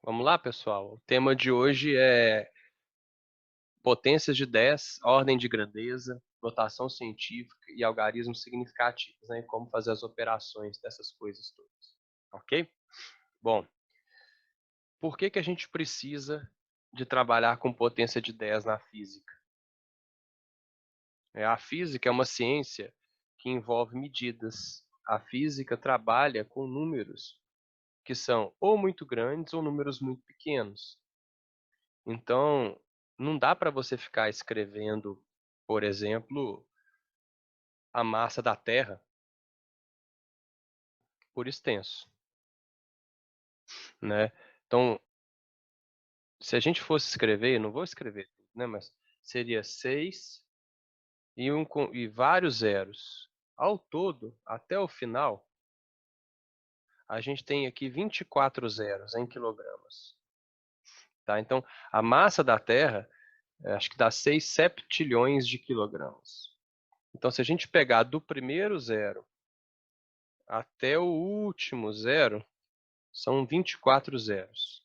Vamos lá, pessoal? O tema de hoje é potências de 10, ordem de grandeza, notação científica e algarismos significativos, né? E como fazer as operações dessas coisas todas. Ok? Bom, por que que a gente precisa de trabalhar com potência de 10 na física? A física é uma ciência que envolve medidas. A física trabalha com números que são ou muito grandes ou números muito pequenos. Então, não dá para você ficar escrevendo, por exemplo, a massa da Terra por extenso, né. Então, se a gente fosse escrever, não vou escrever tudo, né, mas seria 6 e vários zeros. Ao todo, até o final, a gente tem aqui 24 zeros em quilogramas, tá. Então, a massa da Terra, acho que dá 6 septilhões de quilogramas. Então, se a gente pegar do primeiro zero até o último zero, são 24 zeros.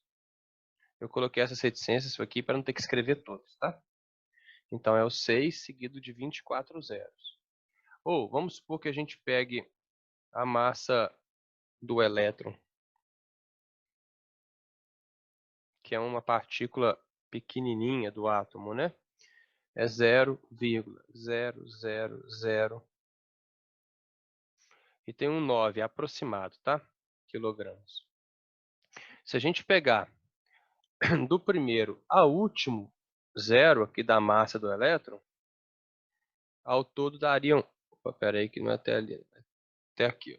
Eu coloquei essas reticências aqui para não ter que escrever todos, tá? Então é o 6 seguido de 24 zeros. Ou vamos supor que a gente pegue a massa do elétron, que é uma partícula pequenininha do átomo, né? É 0,000 e tem um 9 aproximado, tá? Quilogramas. Se a gente pegar do primeiro ao último zero aqui da massa do elétron, ao todo dariam, opa, espera aí que não é até ali, até aqui, ó.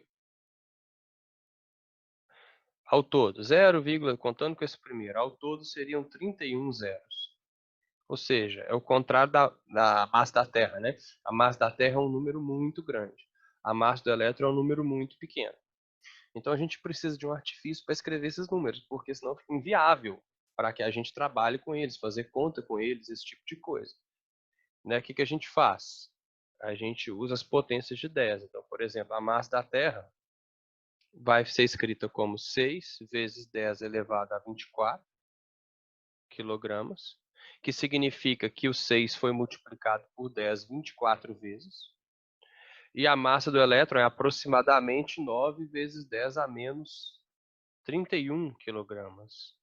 Ao todo, 0, contando com esse primeiro, ao todo seriam 31 zeros. Ou seja, é o contrário da massa da Terra, né? A massa da Terra é um número muito grande. A massa do elétron é um número muito pequeno. Então a gente precisa de um artifício para escrever esses números, porque senão fica inviável para que a gente trabalhe com eles, fazer conta com eles, esse tipo de coisa. Né? O que que a gente faz? A gente usa as potências de 10. Então, por exemplo, a massa da Terra vai ser escrita como 6 vezes 10 elevado a 24 quilogramas, que significa que o 6 foi multiplicado por 10 24 vezes. E a massa do elétron é aproximadamente 9 vezes 10 a menos 31 quilogramas.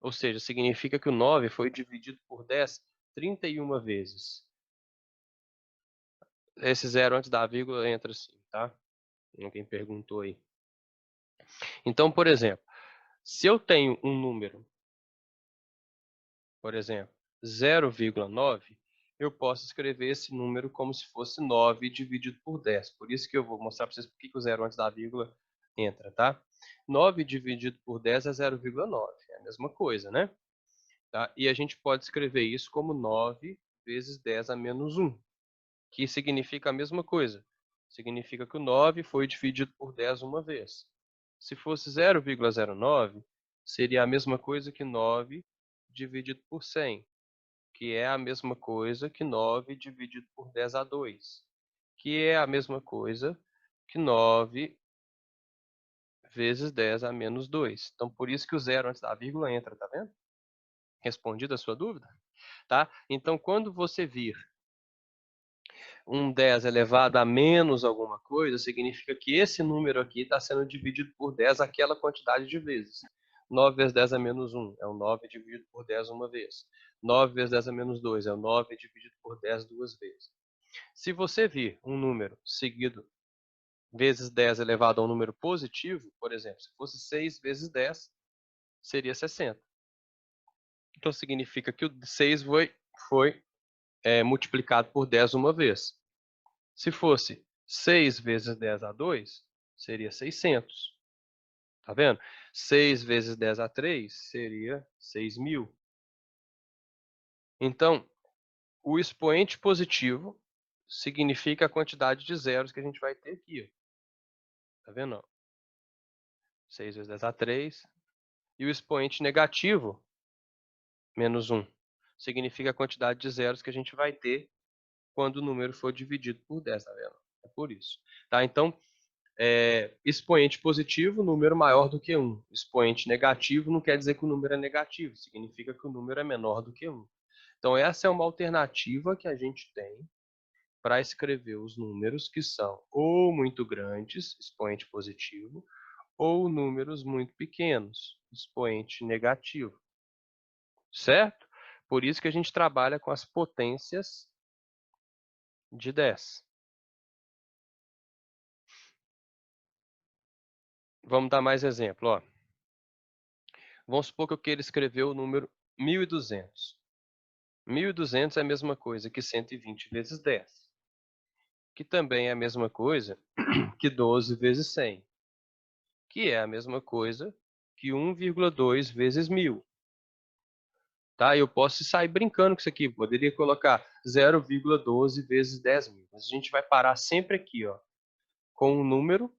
Ou seja, significa que o 9 foi dividido por 10 31 vezes. Esse zero antes da vírgula entra assim, tá? Quem perguntou aí. Então, por exemplo, se eu tenho um número, por exemplo, 0,9, eu posso escrever esse número como se fosse 9 dividido por 10. Por isso que eu vou mostrar para vocês por que o zero antes da vírgula entra, tá? 9 dividido por 10 é 0,9, é a mesma coisa, né? Tá? E a gente pode escrever isso como 9 vezes 10 a menos 1, que significa a mesma coisa. Significa que o 9 foi dividido por 10 uma vez. Se fosse 0,09, seria a mesma coisa que 9 dividido por 100, que é a mesma coisa que 9 dividido por 10 a 2, que é a mesma coisa que 9 vezes 10 a menos 2. Então, por isso que o zero antes da vírgula entra, tá vendo? Respondida a sua dúvida? Tá? Então, quando você vir um 10 elevado a menos alguma coisa, significa que esse número aqui está sendo dividido por 10 aquela quantidade de vezes. 9 vezes 10 a menos 1 é o 9 dividido por 10 uma vez. 9 vezes 10 a menos 2 é o 9 dividido por 10 duas vezes. Se você vir um número seguido vezes 10 elevado a um número positivo, por exemplo, se fosse 6 vezes 10, seria 60. Então significa que o 6 foi multiplicado por 10 uma vez. Se fosse 6 vezes 10 a 2, seria 600. Tá vendo? 6 vezes 10 a 3 seria 6.000. Então, o expoente positivo significa a quantidade de zeros que a gente vai ter aqui. Ó. Tá vendo? 6 vezes 10 a 3. E o expoente negativo, menos 1, significa a quantidade de zeros que a gente vai ter quando o número for dividido por 10, tá vendo? É por isso. Tá? Então, expoente positivo, número maior do que 1. Expoente negativo não quer dizer que o número é negativo, significa que o número é menor do que 1. Então, essa é uma alternativa que a gente tem para escrever os números que são ou muito grandes, expoente positivo, ou números muito pequenos, expoente negativo. Certo? Por isso que a gente trabalha com as potências de 10. Vamos dar mais exemplo. Ó. Vamos supor que eu queira escrever o número 1.200. 1.200 é a mesma coisa que 120 vezes 10, que também é a mesma coisa que 12 vezes 100, que é a mesma coisa que 1,2 vezes 1.000. Tá? Eu posso sair brincando com isso aqui, poderia colocar 0,12 vezes 10.000, mas a gente vai parar sempre aqui, ó, com um número.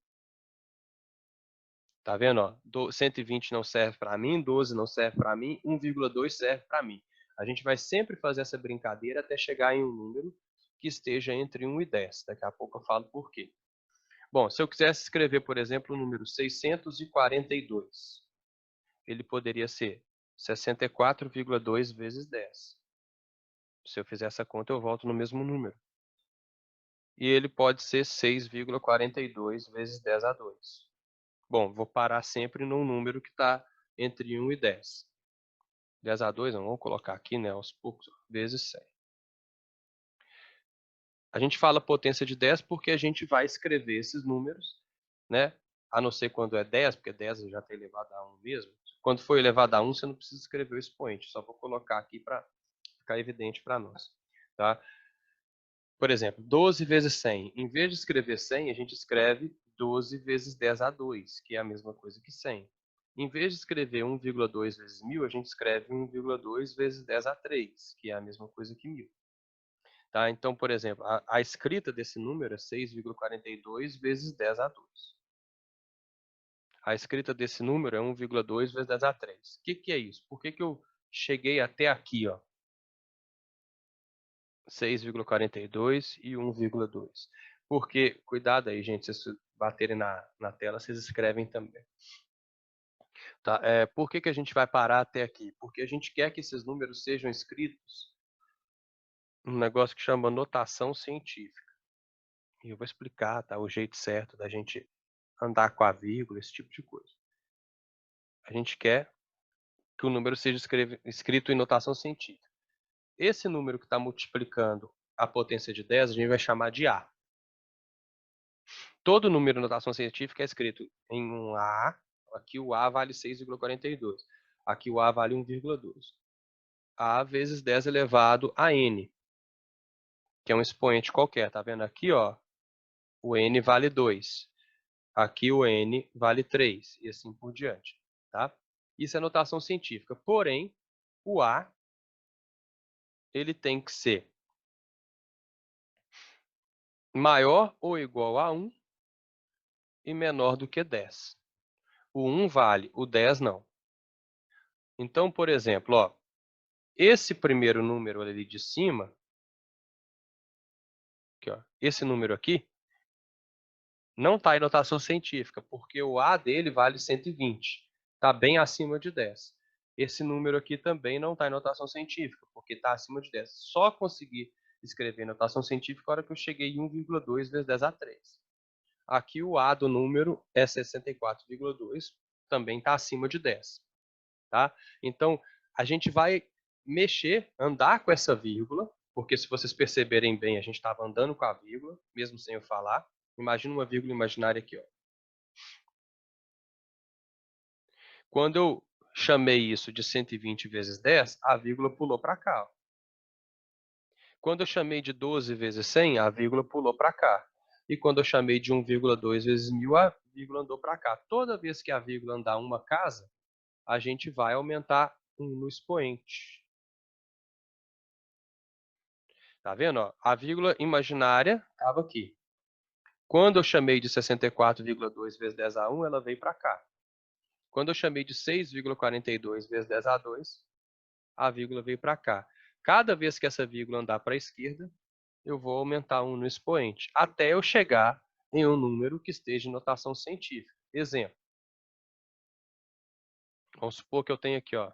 Tá vendo? Ó? 120 não serve para mim, 12 não serve para mim, 1,2 serve para mim. A gente vai sempre fazer essa brincadeira até chegar em um número que esteja entre 1 e 10. Daqui a pouco eu falo por quê. Bom, se eu quisesse escrever, por exemplo, o número 642, ele poderia ser 64,2 vezes 10. Se eu fizer essa conta, eu volto no mesmo número. E ele pode ser 6,42 vezes 10 a 2. Bom, vou parar sempre num número que está entre 1 e 10. 10 a 2, não, vamos colocar aqui, né, aos poucos, vezes 100. A gente fala potência de 10 porque a gente vai escrever esses números, né, a não ser quando é 10, porque 10 já está elevado a 1 mesmo. Quando for elevado a 1, você não precisa escrever o expoente, só vou colocar aqui para ficar evidente para nós. Tá? Por exemplo, 12 vezes 100. Em vez de escrever 100, a gente escreve 12 vezes 10 a 2, que é a mesma coisa que 100. Em vez de escrever 1,2 vezes 1.000, a gente escreve 1,2 vezes 10 a 3, que é a mesma coisa que 1.000. Tá? Então, por exemplo, a escrita desse número é 6,42 vezes 10 a 2. A escrita desse número é 1,2 vezes 10 a 3. O que é isso? Por que eu cheguei até aqui, ó? 6,42 e 1,2. Porque, cuidado aí, gente, se vocês baterem na tela, vocês escrevem também. Tá? Por que a gente vai parar até aqui? Porque a gente quer que esses números sejam escritos num negócio que chama notação científica. E eu vou explicar, tá? O jeito certo da gente andar com a vírgula, esse tipo de coisa. A gente quer que o número seja escrito em notação científica. Esse número que está multiplicando a potência de 10, a gente vai chamar de A. Todo número em notação científica é escrito em um A. Aqui o A vale 6,42. Aqui o A vale 1,2. A vezes 10 elevado a N, que é um expoente qualquer. Tá vendo aqui, ó? O N vale 2. Aqui o N vale 3. E assim por diante. Tá? Isso é notação científica. Porém, o A ele tem que ser maior ou igual a 1 e menor do que 10. O 1 vale, o 10 não. Então, por exemplo, ó, esse primeiro número ali de cima, aqui, ó, esse número aqui, não está em notação científica, porque o A dele vale 120. Está bem acima de 10. Esse número aqui também não está em notação científica, porque está acima de 10. Só consegui escrever em notação científica na hora que eu cheguei em 1,2 vezes 10 a 3. Aqui o A do número é 64,2, também está acima de 10. Tá? Então, a gente vai mexer, andar com essa vírgula, porque se vocês perceberem bem, a gente estava andando com a vírgula, mesmo sem eu falar. Imagina uma vírgula imaginária aqui. Ó. Quando eu chamei isso de 120 vezes 10, a vírgula pulou para cá. Ó. Quando eu chamei de 12 vezes 100, a vírgula pulou para cá. E quando eu chamei de 1,2 vezes 1.000, a vírgula andou para cá. Toda vez que a vírgula andar uma casa, a gente vai aumentar 1 no expoente. Tá vendo? Ó? A vírgula imaginária estava aqui. Quando eu chamei de 64,2 vezes 10 a 1, ela veio para cá. Quando eu chamei de 6,42 vezes 10 a 2, a vírgula veio para cá. Cada vez que essa vírgula andar para a esquerda, eu vou aumentar 1 no expoente, até eu chegar em um número que esteja em notação científica. Exemplo, vamos supor que eu tenho aqui, ó,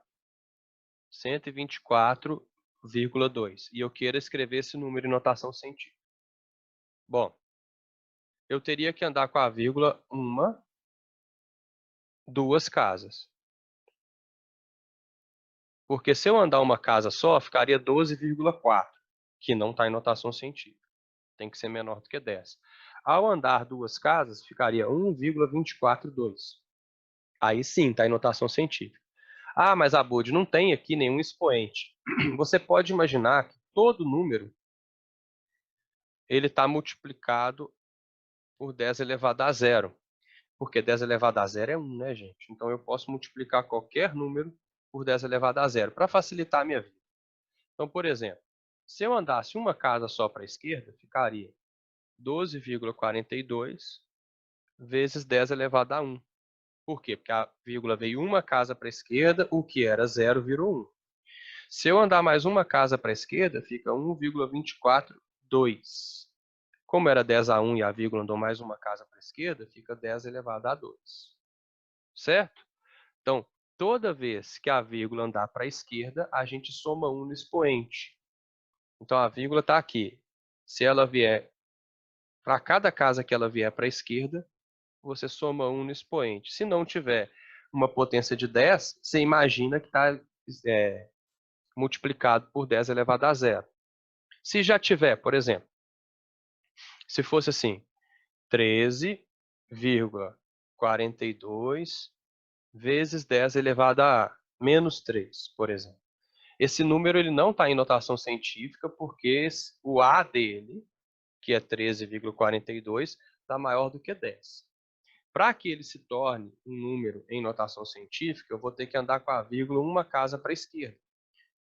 124,2, e eu queira escrever esse número em notação científica. Bom, eu teria que andar com a vírgula duas casas. Porque se eu andar uma casa só, ficaria 12,4, que não está em notação científica. Tem que ser menor do que 10. Ao andar duas casas, ficaria 1,242. Aí sim, está em notação científica. Ah, mas Abud, não tem aqui nenhum expoente. Você pode imaginar que todo número ele está multiplicado por 10 elevado a zero. Porque 10 elevado a zero é 1, né, gente? Então eu posso multiplicar qualquer número por 10 elevado a zero, para facilitar a minha vida. Então, por exemplo, se eu andasse uma casa só para a esquerda, ficaria 12,42 vezes 10 elevado a 1. Por quê? Porque a vírgula veio uma casa para a esquerda, o que era zero virou 1. Se eu andar mais uma casa para a esquerda, fica 1,242. Como era 10 a 1 e a vírgula andou mais uma casa para a esquerda, fica 10 elevado a 2. Certo? Então, toda vez que a vírgula andar para a esquerda, a gente soma 1 no expoente. Então, a vírgula está aqui. Se ela vier para cada casa que ela vier para a esquerda, você soma 1 no expoente. Se não tiver uma potência de 10, você imagina que está multiplicado por 10 elevado a zero. Se já tiver, por exemplo, se fosse assim, 13,42 vezes 10 elevado a menos 3, por exemplo. Esse número ele não está em notação científica porque o A dele, que é 13,42, está maior do que 10. Para que ele se torne um número em notação científica, eu vou ter que andar com a vírgula uma casa para a esquerda.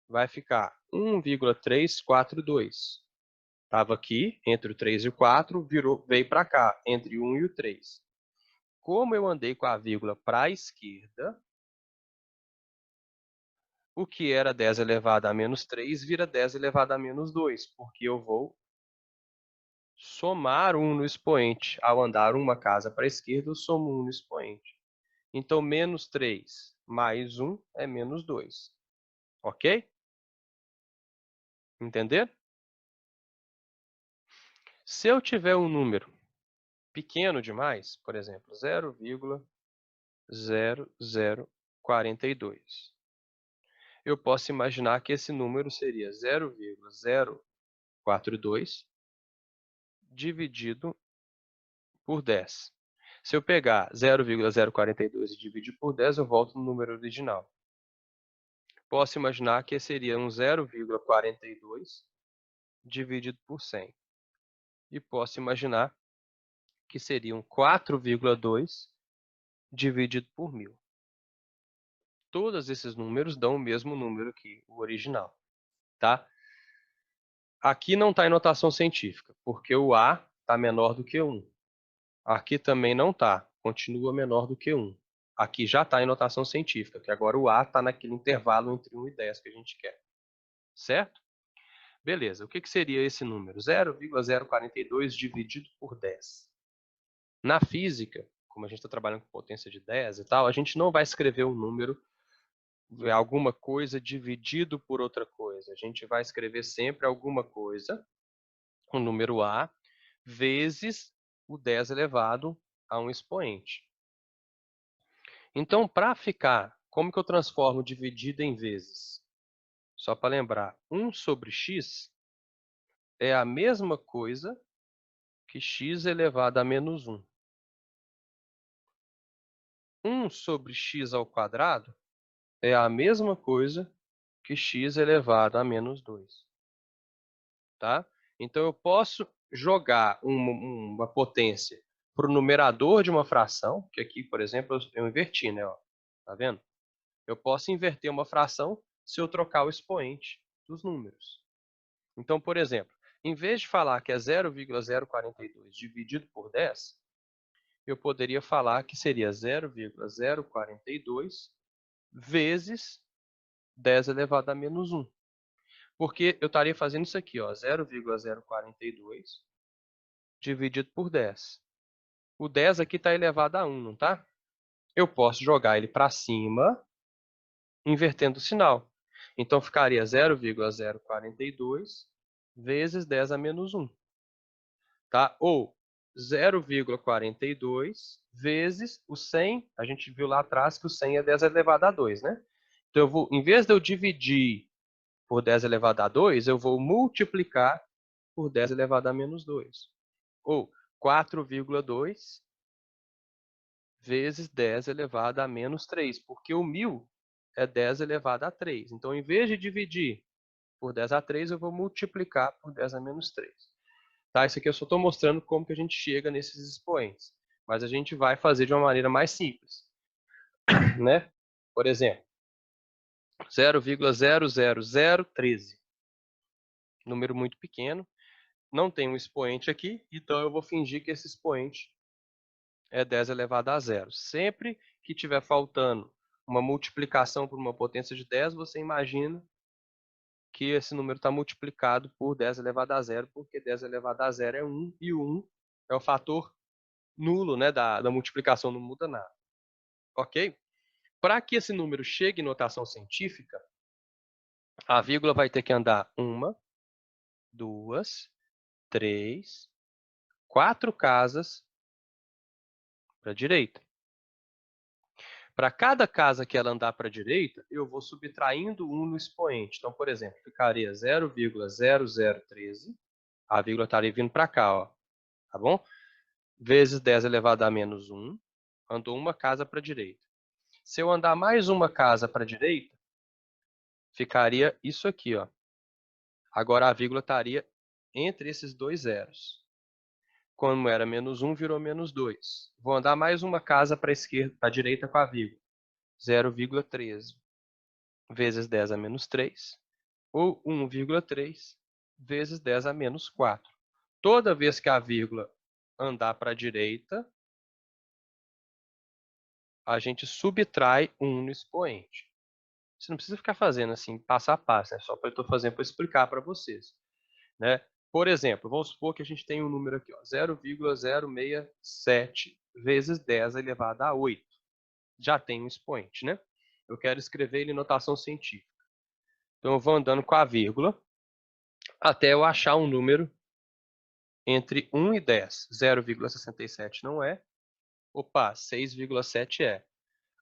Vai ficar 1,342. Estava aqui, entre o 3 e o 4, veio para cá, entre o 1 e o 3. Como eu andei com a vírgula para a esquerda, o que era 10 elevado a menos 3 vira 10 elevado a menos 2, porque eu vou somar 1 no expoente. Ao andar uma casa para a esquerda, eu somo 1 no expoente. Então, menos 3 mais 1 é menos 2. Ok? Entender? Se eu tiver um número pequeno demais, por exemplo, 0,0042, eu posso imaginar que esse número seria 0,042 dividido por 10. Se eu pegar 0,042 e dividir por 10, eu volto no número original. Posso imaginar que seria um 0,42 dividido por 100. E posso imaginar que seria um 4,2 dividido por 1000. Todos esses números dão o mesmo número que o original, tá? Aqui não está em notação científica, porque o A está menor do que 1. Aqui também não está, continua menor do que 1. Aqui já está em notação científica, que agora o A está naquele intervalo entre 1 e 10 que a gente quer. Certo? Beleza, o que seria esse número? 0,042 dividido por 10. Na física, como a gente está trabalhando com potência de 10 e tal, a gente não vai escrever um número, alguma coisa dividido por outra coisa. A gente vai escrever sempre alguma coisa, o número A, vezes o 10 elevado a um expoente. Então, para ficar, como que eu transformo dividido em vezes? Só para lembrar, 1 sobre x é a mesma coisa que x elevado a menos 1. 1 sobre x ao quadrado é a mesma coisa que x elevado a menos 2. Tá? Então, eu posso jogar uma potência para o numerador de uma fração, que aqui, por exemplo, eu inverti, né? Ó, tá vendo? Eu posso inverter uma fração se eu trocar o expoente dos números. Então, por exemplo, em vez de falar que é 0,042 dividido por 10, eu poderia falar que seria 0,042 vezes 10 elevado a menos 1. Porque eu estaria fazendo isso aqui, ó, 0,042 dividido por 10. O 10 aqui está elevado a 1, não está? Eu posso jogar ele para cima, invertendo o sinal. Então, ficaria 0,042 vezes 10 a menos 1. Tá? Ou 0,42 vezes o 100. A gente viu lá atrás que o 100 é 10 elevado a 2, né? Então, em vez de eu dividir por 10 elevado a 2, eu vou multiplicar por 10 elevado a menos 2. Ou 4,2 vezes 10 elevado a menos 3, porque o 1000 é 10 elevado a 3. Então, em vez de dividir por 10 a 3, eu vou multiplicar por 10 a menos 3. Tá? Isso aqui eu só estou mostrando como que a gente chega nesses expoentes. Mas a gente vai fazer de uma maneira mais simples. Né? Por exemplo, 0,00013. Número muito pequeno. Não tem um expoente aqui, então eu vou fingir que esse expoente é 10 elevado a zero. Sempre que tiver faltando uma multiplicação por uma potência de 10, você imagina que esse número está multiplicado por 10 elevado a zero, porque 10 elevado a zero é 1, e o 1 é o fator nulo, né, da multiplicação, não muda nada. Ok? Para que esse número chegue em notação científica, a vírgula vai ter que andar 1, 2, 3, 4 casas para a direita. Para cada casa que ela andar para a direita, eu vou subtraindo 1 no expoente. Então, por exemplo, ficaria 0,0013, a vírgula estaria vindo para cá, ó, tá bom? Vezes 10 elevado a menos 1, andou uma casa para a direita. Se eu andar mais uma casa para a direita, ficaria isso aqui, ó. Agora a vírgula estaria entre esses dois zeros. Como era menos 1, virou menos 2. Vou andar mais uma casa para a esquerda, para a direita com a vírgula. 0,13 vezes 10 a menos 3, ou 1,3 vezes 10 a menos 4. Toda vez que a vírgula andar para a direita, a gente subtrai 1 no expoente. Você não precisa ficar fazendo assim, passo a passo, é só para eu estou fazendo para explicar para vocês. Né? Por exemplo, vamos supor que a gente tem um número aqui, 0,067 vezes 10 elevado a 8. Já tem um expoente, né? Eu quero escrever ele em notação científica. Então, eu vou andando com a vírgula até eu achar um número entre 1 e 10. 0,67 não é. Opa, 6,7 é.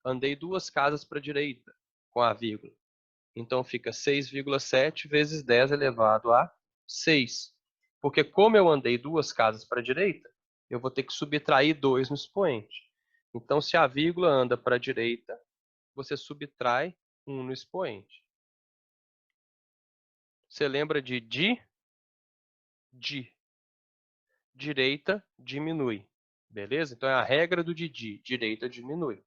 Andei duas casas para a direita com a vírgula. Então, fica 6,7 vezes 10 elevado a 6. Porque como eu andei duas casas para a direita, eu vou ter que subtrair 2 no expoente. Então, se a vírgula anda para a direita, você subtrai 1 no expoente. Você lembra de di. Direita diminui. Beleza? Então, é a regra do Didi. Direita diminui.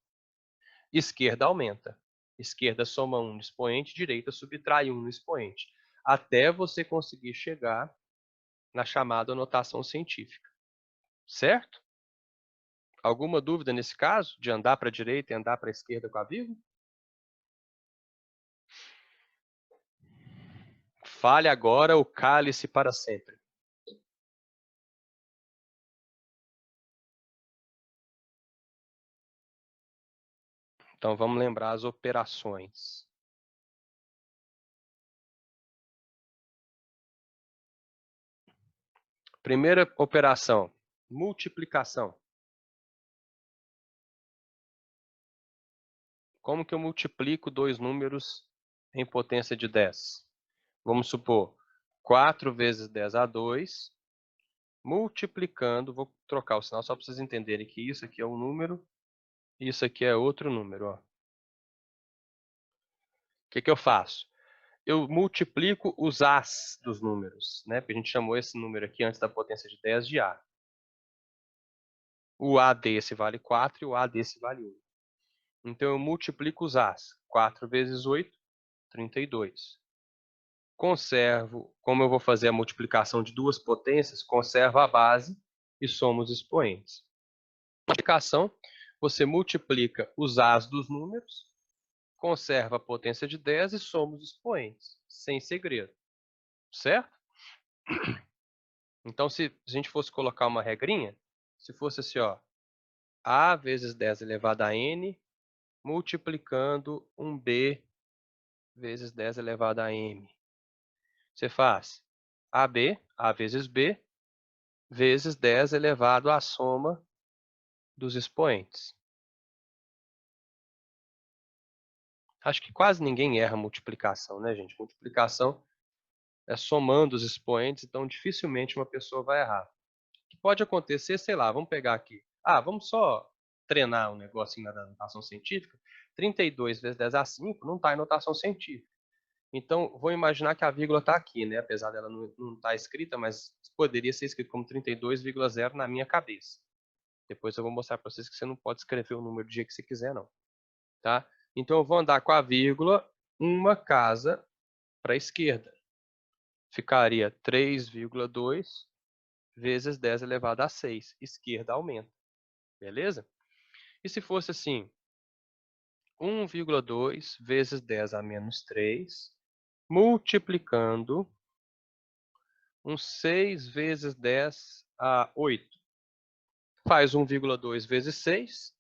Esquerda aumenta. Esquerda soma 1 no expoente, direita subtrai 1 no expoente. Até você conseguir chegar na chamada notação científica. Certo? Alguma dúvida nesse caso, de andar para a direita e andar para a esquerda com a vírgula? Fale agora ou cale-se para sempre. Então, vamos lembrar as operações. Primeira operação, multiplicação. Como que eu multiplico dois números em potência de 10? Vamos supor, 4 vezes 10 a 2, multiplicando, vou trocar o sinal só para vocês entenderem que isso aqui é um número, e isso aqui é outro número. Ó. O que eu faço? Eu multiplico os As dos números, né? Porque a gente chamou esse número aqui antes da potência de 10 de A. O A desse vale 4 e o A desse vale 8. Então eu multiplico os As. 4 vezes 8, 32. Conservo, como eu vou fazer a multiplicação de duas potências, conservo a base e somo os expoentes. Na multiplicação, você multiplica os As dos números, conserva a potência de 10 e soma os expoentes, sem segredo. certo? Então, se a gente fosse colocar uma regrinha, se fosse assim, ó, A vezes 10 elevado a N, multiplicando um B vezes 10 elevado a M. Você faz AB, A vezes B, vezes 10 elevado à soma dos expoentes. Acho que quase ninguém erra multiplicação, né, gente? Multiplicação é somando os expoentes, então dificilmente uma pessoa vai errar. O que pode acontecer, sei lá, vamos pegar aqui. Vamos só treinar um negocinho na notação científica. 32 vezes 10 a 5 não está em notação científica. Então, vou imaginar que a vírgula está aqui, né? Apesar dela não estar escrita, mas poderia ser escrito como 32,0 na minha cabeça. Depois eu vou mostrar para vocês que você não pode escrever o número do jeito que você quiser, não. Tá? Então, eu vou andar com a vírgula uma casa para a esquerda. Ficaria 3,2 vezes 10 elevado a 6. Esquerda aumenta. Beleza? E se fosse assim, 1,2 vezes 10 a menos 3, multiplicando um 6 vezes 10 a 8. Faz 1,2 vezes 6,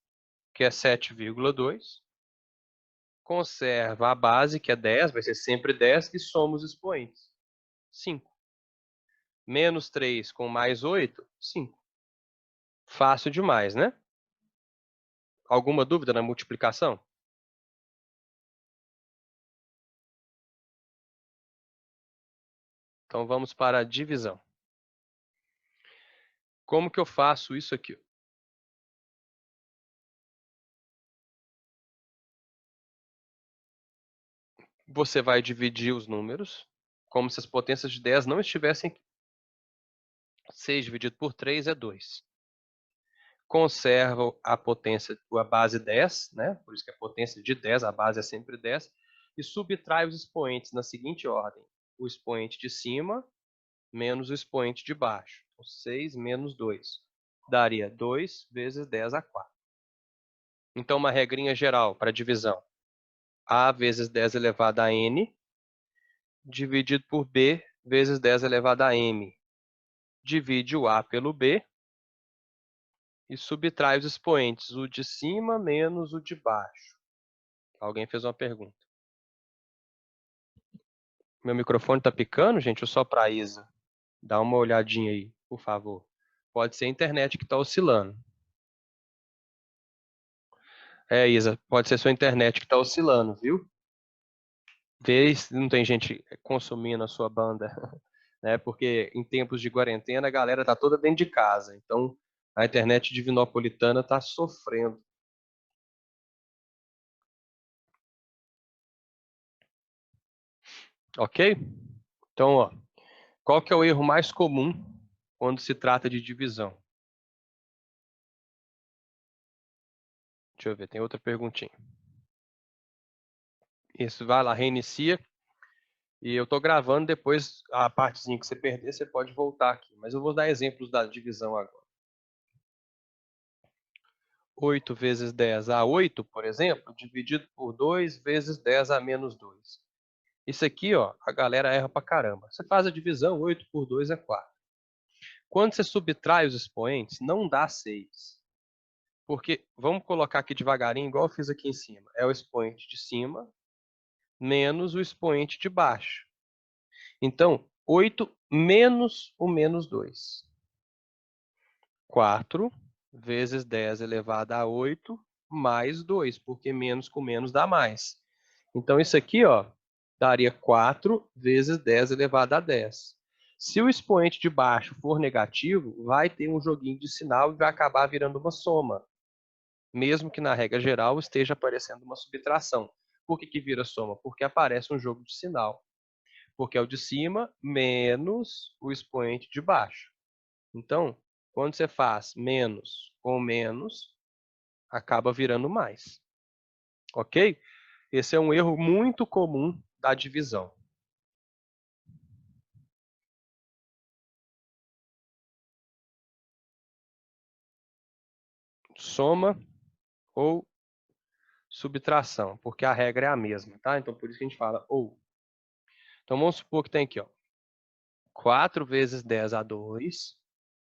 que é 7,2. Conserva a base, que é 10, vai ser sempre 10, e soma os expoentes. 5. Menos 3 com mais 8, 5. Fácil demais, né? Alguma dúvida na multiplicação? Então vamos para a divisão. Como que eu faço isso aqui? Você vai dividir os números como se as potências de 10 não estivessem aqui. 6 dividido por 3 é 2. Conserva a potência, a base 10, né? Por isso que a potência de 10, a base é sempre 10, e subtrai os expoentes na seguinte ordem: o expoente de cima menos o expoente de baixo. Então, 6 menos 2 daria 2 vezes 10 a 4. Então, uma regrinha geral para divisão: A vezes 10 elevado a N, dividido por B vezes 10 elevado a M. Divide o A pelo B e subtrai os expoentes, o de cima menos o de baixo. Alguém fez uma pergunta. Meu microfone tá picando, gente? Ou só para Isa? Dá uma olhadinha aí, por favor. Pode ser a internet que está oscilando. Isa, pode ser sua internet que está oscilando, viu? Vê se não tem gente consumindo a sua banda, né? Porque em tempos de quarentena a galera tá toda dentro de casa. Então a internet divinopolitana tá sofrendo. Ok? Então, ó, qual que é o erro mais comum quando se trata de divisão? Deixa eu ver, tem outra perguntinha. Isso, vai lá, reinicia. E eu estou gravando, depois a partezinha que você perder, você pode voltar aqui. Mas eu vou dar exemplos da divisão agora. 8 vezes 10 a 8, por exemplo, dividido por 2 vezes 10 a menos 2. Isso aqui, ó, a galera erra pra caramba. Você faz a divisão, 8 por 2 é 4. Quando você subtrai os expoentes, não dá 6. Porque, vamos colocar aqui devagarinho, igual eu fiz aqui em cima. É o expoente de cima menos o expoente de baixo. Então, 8 menos o menos 2. 4 vezes 10 elevado a 8 mais 2, porque menos com menos dá mais. Então, isso aqui, ó, daria 4 vezes 10 elevado a 10. Se o expoente de baixo for negativo, vai ter um joguinho de sinal e vai acabar virando uma soma, mesmo que na regra geral esteja aparecendo uma subtração. Por que que vira soma? Porque aparece um jogo de sinal. Porque é o de cima menos o expoente de baixo. Então, quando você faz menos com menos, acaba virando mais. Ok? Esse é um erro muito comum da divisão. Soma ou subtração, porque a regra é a mesma, tá? Então, por isso que a gente fala ou. Então, vamos supor que tem aqui, ó, 4 vezes 10 a 2,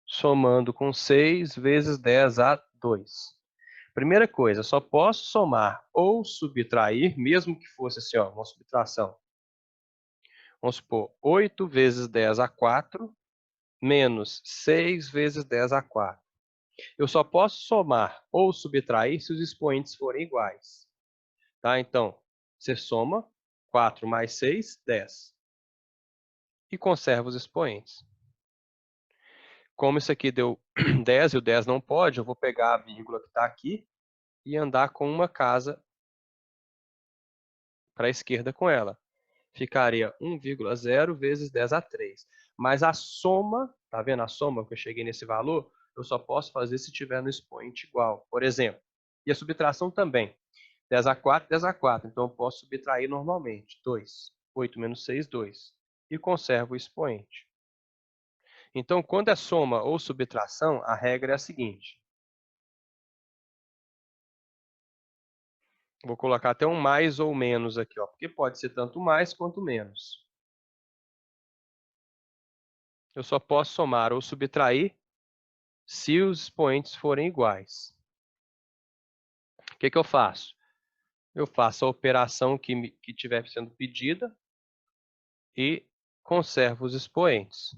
somando com 6 vezes 10 a 2. Primeira coisa, só posso somar ou subtrair, mesmo que fosse assim, ó, uma subtração. Vamos supor, 8 vezes 10 a 4, menos 6 vezes 10 a 4. Eu só posso somar ou subtrair se os expoentes forem iguais. Tá? Então, você soma 4 mais 6, 10. E conserva os expoentes. Como isso aqui deu 10 e o 10 não pode, eu vou pegar a vírgula que está aqui e andar com uma casa para a esquerda com ela. Ficaria 1,0 vezes 10 a 3. Mas a soma, tá vendo a soma que eu cheguei nesse valor? Eu só posso fazer se tiver no expoente igual, por exemplo. E a subtração também. 10 a 4, 10 a 4. Então eu posso subtrair normalmente. 2. 8 menos 6, 2. E conservo o expoente. Então, quando é soma ou subtração, a regra é a seguinte. Vou colocar até um mais ou menos aqui, ó, porque pode ser tanto mais quanto menos. Eu só posso somar ou subtrair se os expoentes forem iguais. O que eu faço? Eu faço a operação que estiver sendo pedida e conservo os expoentes.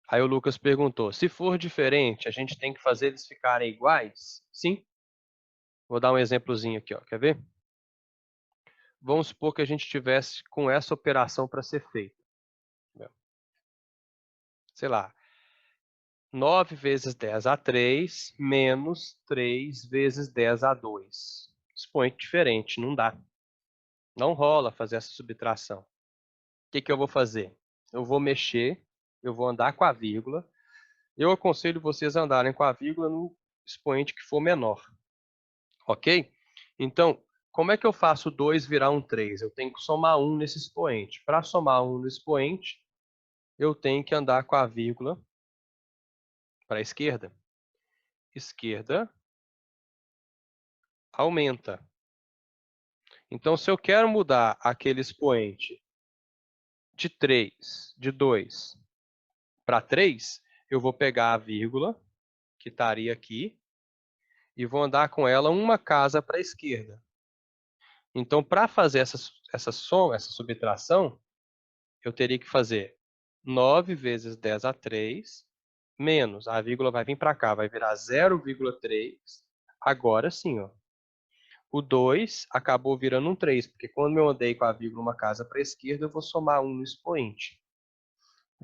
Aí o Lucas perguntou, se for diferente, a gente tem que fazer eles ficarem iguais? Sim. Vou dar um exemplozinho aqui, ó. Quer ver? Vamos supor que a gente tivesse com essa operação para ser feita. Sei lá, 9 vezes 10 a 3 menos 3 vezes 10 a 2. Expoente diferente, não dá. Não rola fazer essa subtração. O que eu vou fazer? Eu vou mexer, eu vou andar com a vírgula. Eu aconselho vocês a andarem com a vírgula no expoente que for menor. Ok? Então, como é que eu faço 2 virar um 3? Eu tenho que somar 1 nesse expoente. Para somar 1 no expoente, eu tenho que andar com a vírgula para a esquerda. Esquerda aumenta. Então, se eu quero mudar aquele expoente de 3, de 2 para 3, eu vou pegar a vírgula, que estaria aqui, e vou andar com ela uma casa para a esquerda. Então, para fazer essa subtração, eu teria que fazer 9 vezes 10 a 3, menos, a vírgula vai vir para cá, vai virar 0,3. Agora sim, ó. O 2 acabou virando um 3, porque quando eu andei com a vírgula uma casa para a esquerda, eu vou somar 1 no expoente.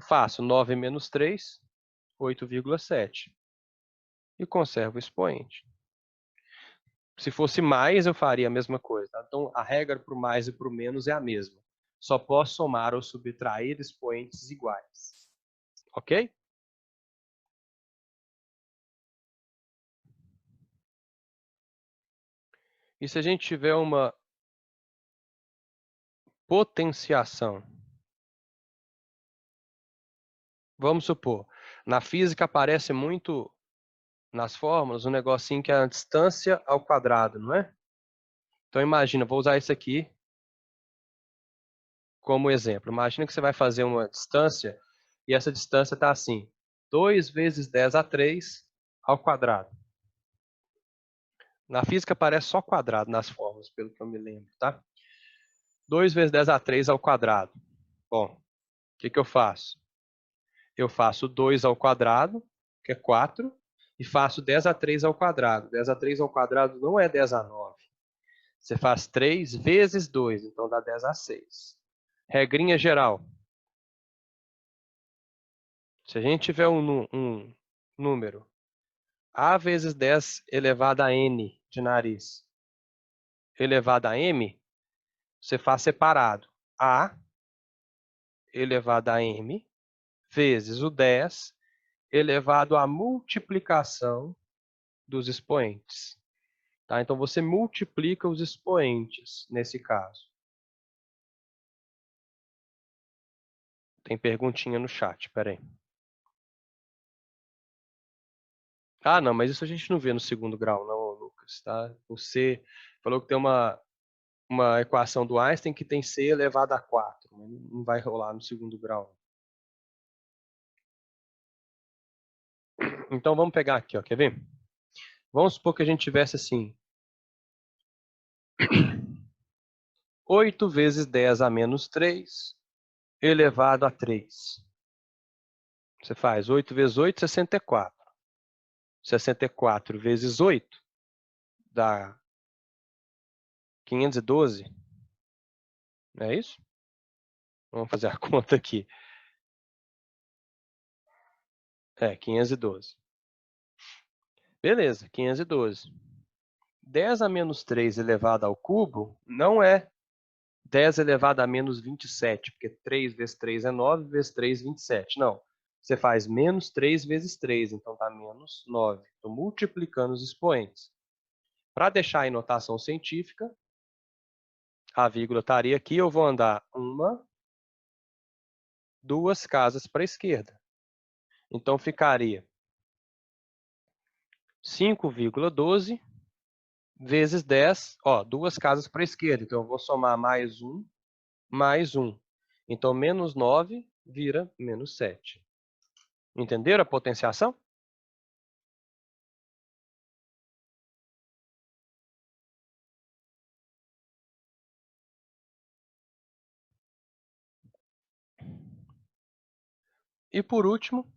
Faço 9 menos 3, 8,7. E conservo o expoente. Se fosse mais, eu faria a mesma coisa. Tá? Então, a regra para o mais e para o menos é a mesma. Só posso somar ou subtrair expoentes iguais. Ok? E se a gente tiver uma potenciação? Vamos supor, na física aparece muito nas fórmulas um negocinho que é a distância ao quadrado, não é? Então imagina, vou usar isso aqui como exemplo. Imagina que você vai fazer uma distância e essa distância está assim, 2 vezes 10 a 3 ao quadrado. Na física aparece só quadrado nas fórmulas, pelo que eu me lembro, tá? 2 vezes 10 a 3 ao quadrado. Bom, o que eu faço? Eu faço 2 ao quadrado, que é 4, e faço 10 a 3 ao quadrado. 10 a 3 ao quadrado não é 10 a 9. Você faz 3 vezes 2, então dá 10 a 6. Regrinha geral. Se a gente tiver um número a vezes 10 elevado a n de nariz elevado a m, você faz separado. A elevado a m vezes o 10 elevado à multiplicação dos expoentes. Tá? Então, você multiplica os expoentes nesse caso. Tem perguntinha no chat, peraí. Ah, não, mas isso a gente não vê no segundo grau, não, Lucas. Tá? Você falou que tem uma equação do Einstein que tem c elevado a 4. 4. Não vai rolar no segundo grau. Então, vamos pegar aqui, ó, quer ver? Vamos supor que a gente tivesse assim, 8 vezes 10 a menos 3 elevado a 3. Você faz 8 vezes 8, 64. 64 vezes 8 dá 512. Não é isso? Vamos fazer a conta aqui. 512. Beleza, 512. 10 a menos 3 elevado ao cubo não é 10 elevado a menos 27, porque 3 vezes 3 é 9, vezes 3, 27. Não. Você faz menos 3 vezes 3, então dá menos 9. Estou multiplicando os expoentes. Para deixar em notação científica, a vírgula estaria aqui, eu vou andar 1, 2 casas para a esquerda. Então ficaria 5,12 vezes 10, 2 casas para a esquerda. Então eu vou somar mais 1, mais 1. Então menos 9 vira menos 7. Entenderam a potenciação? E por último,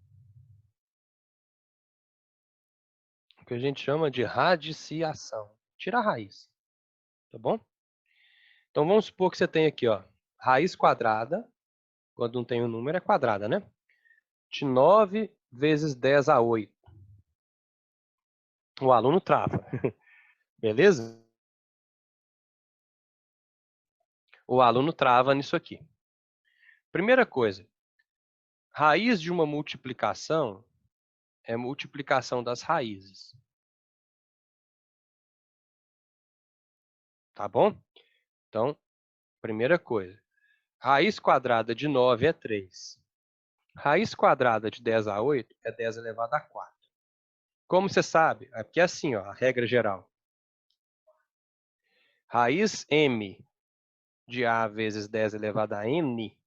o que a gente chama de radiciação. Tira a raiz, tá bom? Então vamos supor que você tem aqui, ó, raiz quadrada, quando não tem um número é quadrada, né? De 9 vezes 10 a 8. O aluno trava, beleza? O aluno trava nisso aqui. Primeira coisa, raiz de uma multiplicação é multiplicação das raízes. Tá bom? Então, primeira coisa. Raiz quadrada de 9 é 3. Raiz quadrada de 10 a 8 é 10 elevado a 4. Como você sabe? É porque é assim, ó, a regra geral. Raiz m de a vezes 10 elevado a n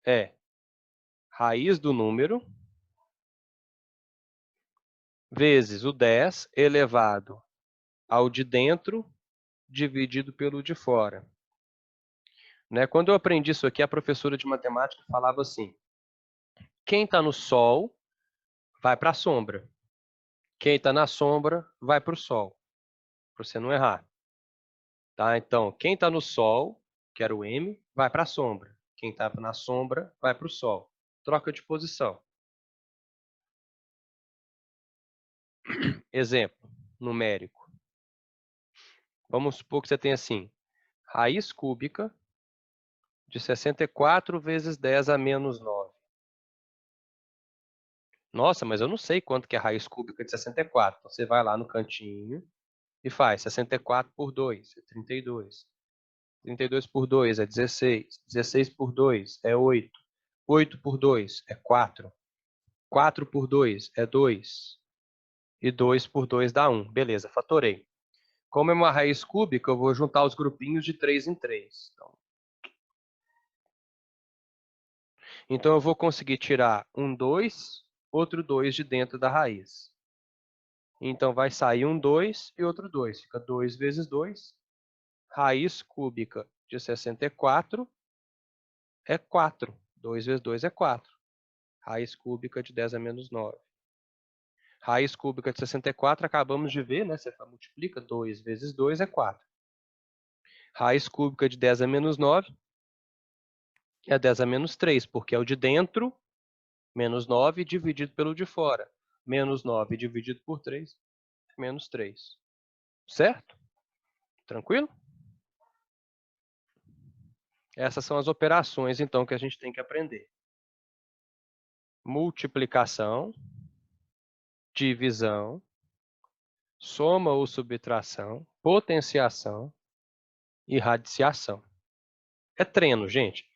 é raiz do número vezes o 10 elevado ao de dentro dividido pelo de fora. Né? Quando eu aprendi isso aqui, a professora de matemática falava assim: quem está no sol vai para a sombra. Quem está na sombra vai para o sol, para você não errar. Tá? Então, quem está no sol, que era o M, vai para a sombra. Quem está na sombra vai para o sol. Troca de posição. Exemplo numérico. Vamos supor que você tem assim, raiz cúbica de 64 vezes 10 a menos 9. Nossa, mas eu não sei quanto que é raiz cúbica de 64. Então, você vai lá no cantinho e faz 64 por 2, é 32. 32 por 2 é 16. 16 por 2 é 8. 8 por 2 é 4. 4 por 2 é 2. E 2 por 2 dá 1. Beleza, fatorei. Como é uma raiz cúbica, eu vou juntar os grupinhos de 3 em 3. Então eu vou conseguir tirar um 2, outro 2 de dentro da raiz. Então vai sair um 2 e outro 2. Fica 2 vezes 2. Raiz cúbica de 64 é 4. 2 vezes 2 é 4. Raiz cúbica de 10 a menos 9. Raiz cúbica de 64, acabamos de ver, né? Você multiplica, 2 vezes 2 é 4. Raiz cúbica de 10 a menos 9 é 10 a menos 3, porque é o de dentro, menos 9, dividido pelo de fora. Menos 9 dividido por 3, menos 3. Certo? Tranquilo? Essas são as operações, então, que a gente tem que aprender. Multiplicação, divisão, soma ou subtração, potenciação e radiciação. É treino, gente.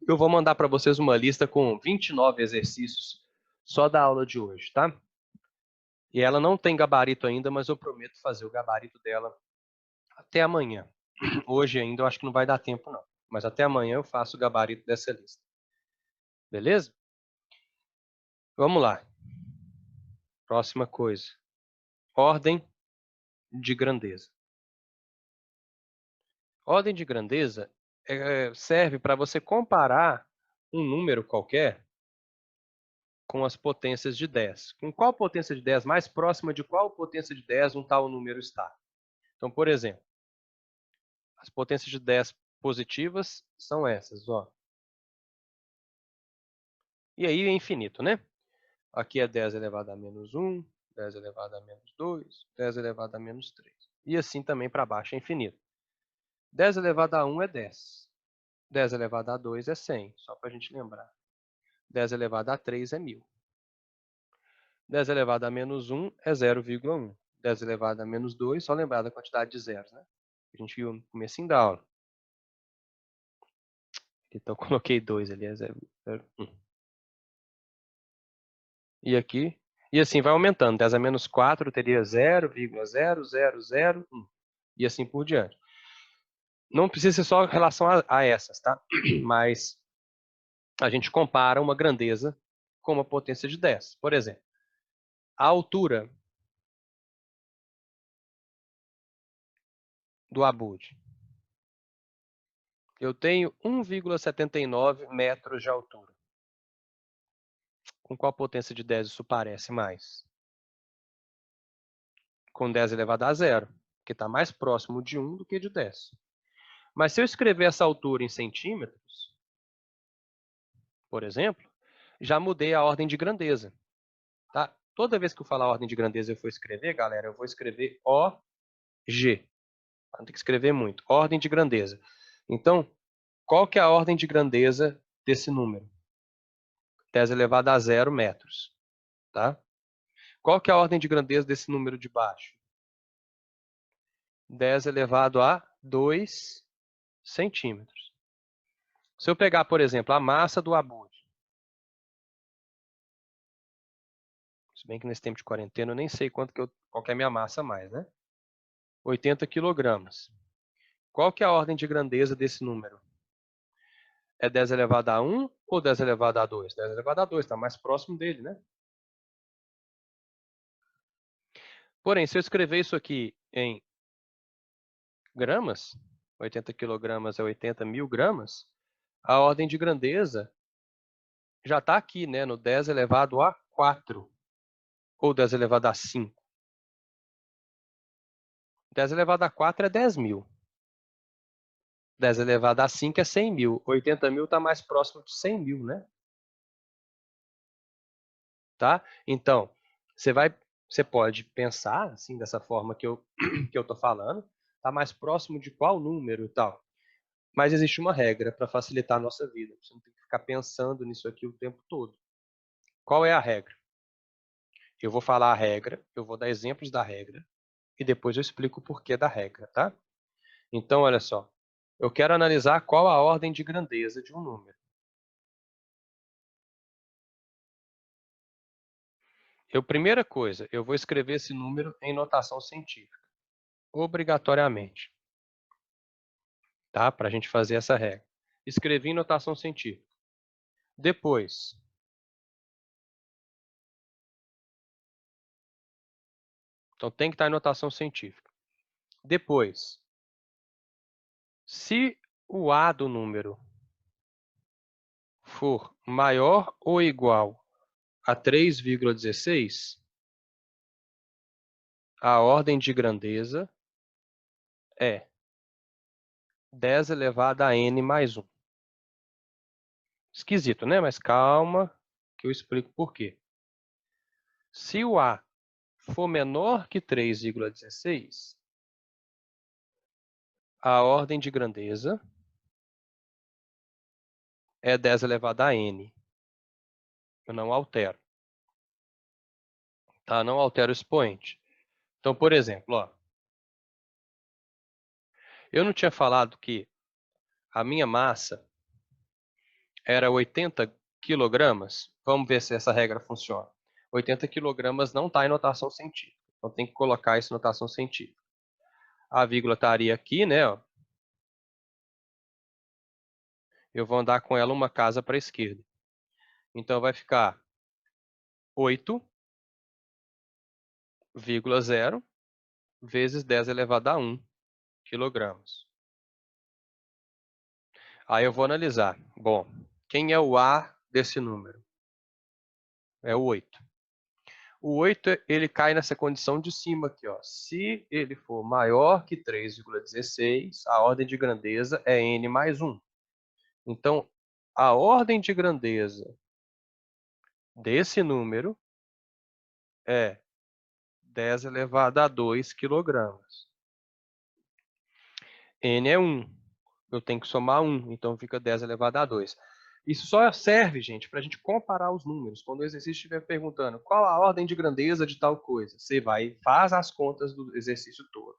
Eu vou mandar para vocês uma lista com 29 exercícios só da aula de hoje, tá? E ela não tem gabarito ainda, mas eu prometo fazer o gabarito dela até amanhã. Hoje ainda eu acho que não vai dar tempo, não. Mas até amanhã eu faço o gabarito dessa lista. Beleza? Vamos lá. Próxima coisa. Ordem de grandeza. Ordem de grandeza serve para você comparar um número qualquer com as potências de 10. Com qual potência de 10 mais próxima de qual potência de 10 um tal número está. Então, por exemplo, as potências de 10 positivas são essas, ó. E aí é infinito, né? Aqui é 10 elevado a menos 1, 10 elevado a menos 2, 10 elevado a menos 3. E assim também para baixo é infinito. 10 elevado a 1 é 10. 10 elevado a 2 é 100, só para a gente lembrar. 10 elevado a 3 é 1000. 10 elevado a menos 1 é 0,1. 10 elevado a menos 2, só lembrar da quantidade de zeros, né? A gente viu no comecinho da aula. Então, coloquei 2 ali, é 0,1. E aqui, e assim vai aumentando. 10 a menos 4 teria 0,0001. E assim por diante. Não precisa ser só em relação a essas, tá? Mas a gente compara uma grandeza com uma potência de 10. Por exemplo, a altura do Abud. Eu tenho 1,79 metros de altura. Com qual potência de 10 isso parece mais? Com 10 elevado a zero, que está mais próximo de 1 do que de 10. Mas se eu escrever essa altura em centímetros, por exemplo, já mudei a ordem de grandeza. Tá? Toda vez que eu falar ordem de grandeza eu for escrever, galera, eu vou escrever OG. Não tem que escrever muito. Ordem de grandeza. Então, qual que é a ordem de grandeza desse número? 10 elevado a 0 metros. Tá? Qual que é a ordem de grandeza desse número de baixo? 10 elevado a 2 centímetros. Se eu pegar, por exemplo, a massa do Abud, se bem que nesse tempo de quarentena eu nem sei qual que é a minha massa mais, né? 80 quilogramas. Qual que é a ordem de grandeza desse número? É 10 elevado a 1 ou 10 elevado a 2? 10 elevado a 2, está mais próximo dele, né? Porém, se eu escrever isso aqui em gramas, 80 quilogramas é 80 mil gramas, a ordem de grandeza já está aqui, né, no 10 elevado a 4, ou 10 elevado a 5. 10 elevado a 4 é 10 mil. 10 elevado a 5 é 100 mil. 80 mil está mais próximo de 100 mil, né? Tá? Então, você pode pensar, assim, dessa forma que eu estou falando, está mais próximo de qual número e tal. Mas existe uma regra para facilitar a nossa vida. Você não tem que ficar pensando nisso aqui o tempo todo. Qual é a regra? Eu vou falar a regra, eu vou dar exemplos da regra, e depois eu explico o porquê da regra, tá? Então, olha só. Eu quero analisar qual a ordem de grandeza de um número. Primeira coisa, eu vou escrever esse número em notação científica, obrigatoriamente, tá? Para a gente fazer essa regra. Escrevi em notação científica. Depois, então tem que estar em notação científica. Depois, se o A do número for maior ou igual a 3,16, a ordem de grandeza é 10 elevado a n mais 1. Esquisito, né? Mas calma, que eu explico por quê. Se o A for menor que 3,16, a ordem de grandeza é 10 elevado a n. Eu não altero. Tá? Não altero o expoente. Então, por exemplo, ó, eu não tinha falado que a minha massa era 80 quilogramas? Vamos ver se essa regra funciona. 80 quilogramas não está em notação científica. Então, tem que colocar isso em notação científica. A vírgula estaria aqui, né? Ó. eu vou andar com ela uma casa para a esquerda. Então, vai ficar 8,0 vezes 10 elevado a 1 quilogramas. Aí eu vou analisar. Bom, quem é o A desse número? É o 8. O 8, ele cai nessa condição de cima aqui, ó. Se ele for maior que 3,16, a ordem de grandeza é n mais 1. Então, a ordem de grandeza desse número é 10 elevado a 2 quilogramas. N é 1. Eu tenho que somar 1, então fica 10 elevado a 2. Isso só serve, gente, para a gente comparar os números. Quando o exercício estiver perguntando qual a ordem de grandeza de tal coisa, você vai e faz as contas do exercício todo.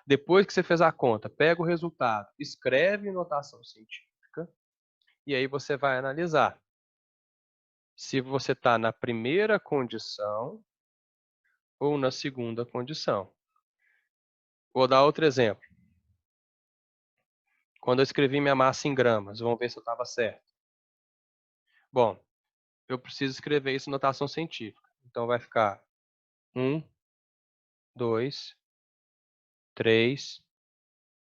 Depois que você fez a conta, pega o resultado, escreve em notação científica, e aí você vai analisar se você está na primeira condição ou na segunda condição. Vou dar outro exemplo. Quando eu escrevi minha massa em gramas, vamos ver se eu estava certo. Bom, eu preciso escrever isso em notação científica. Então vai ficar 1, 2, 3,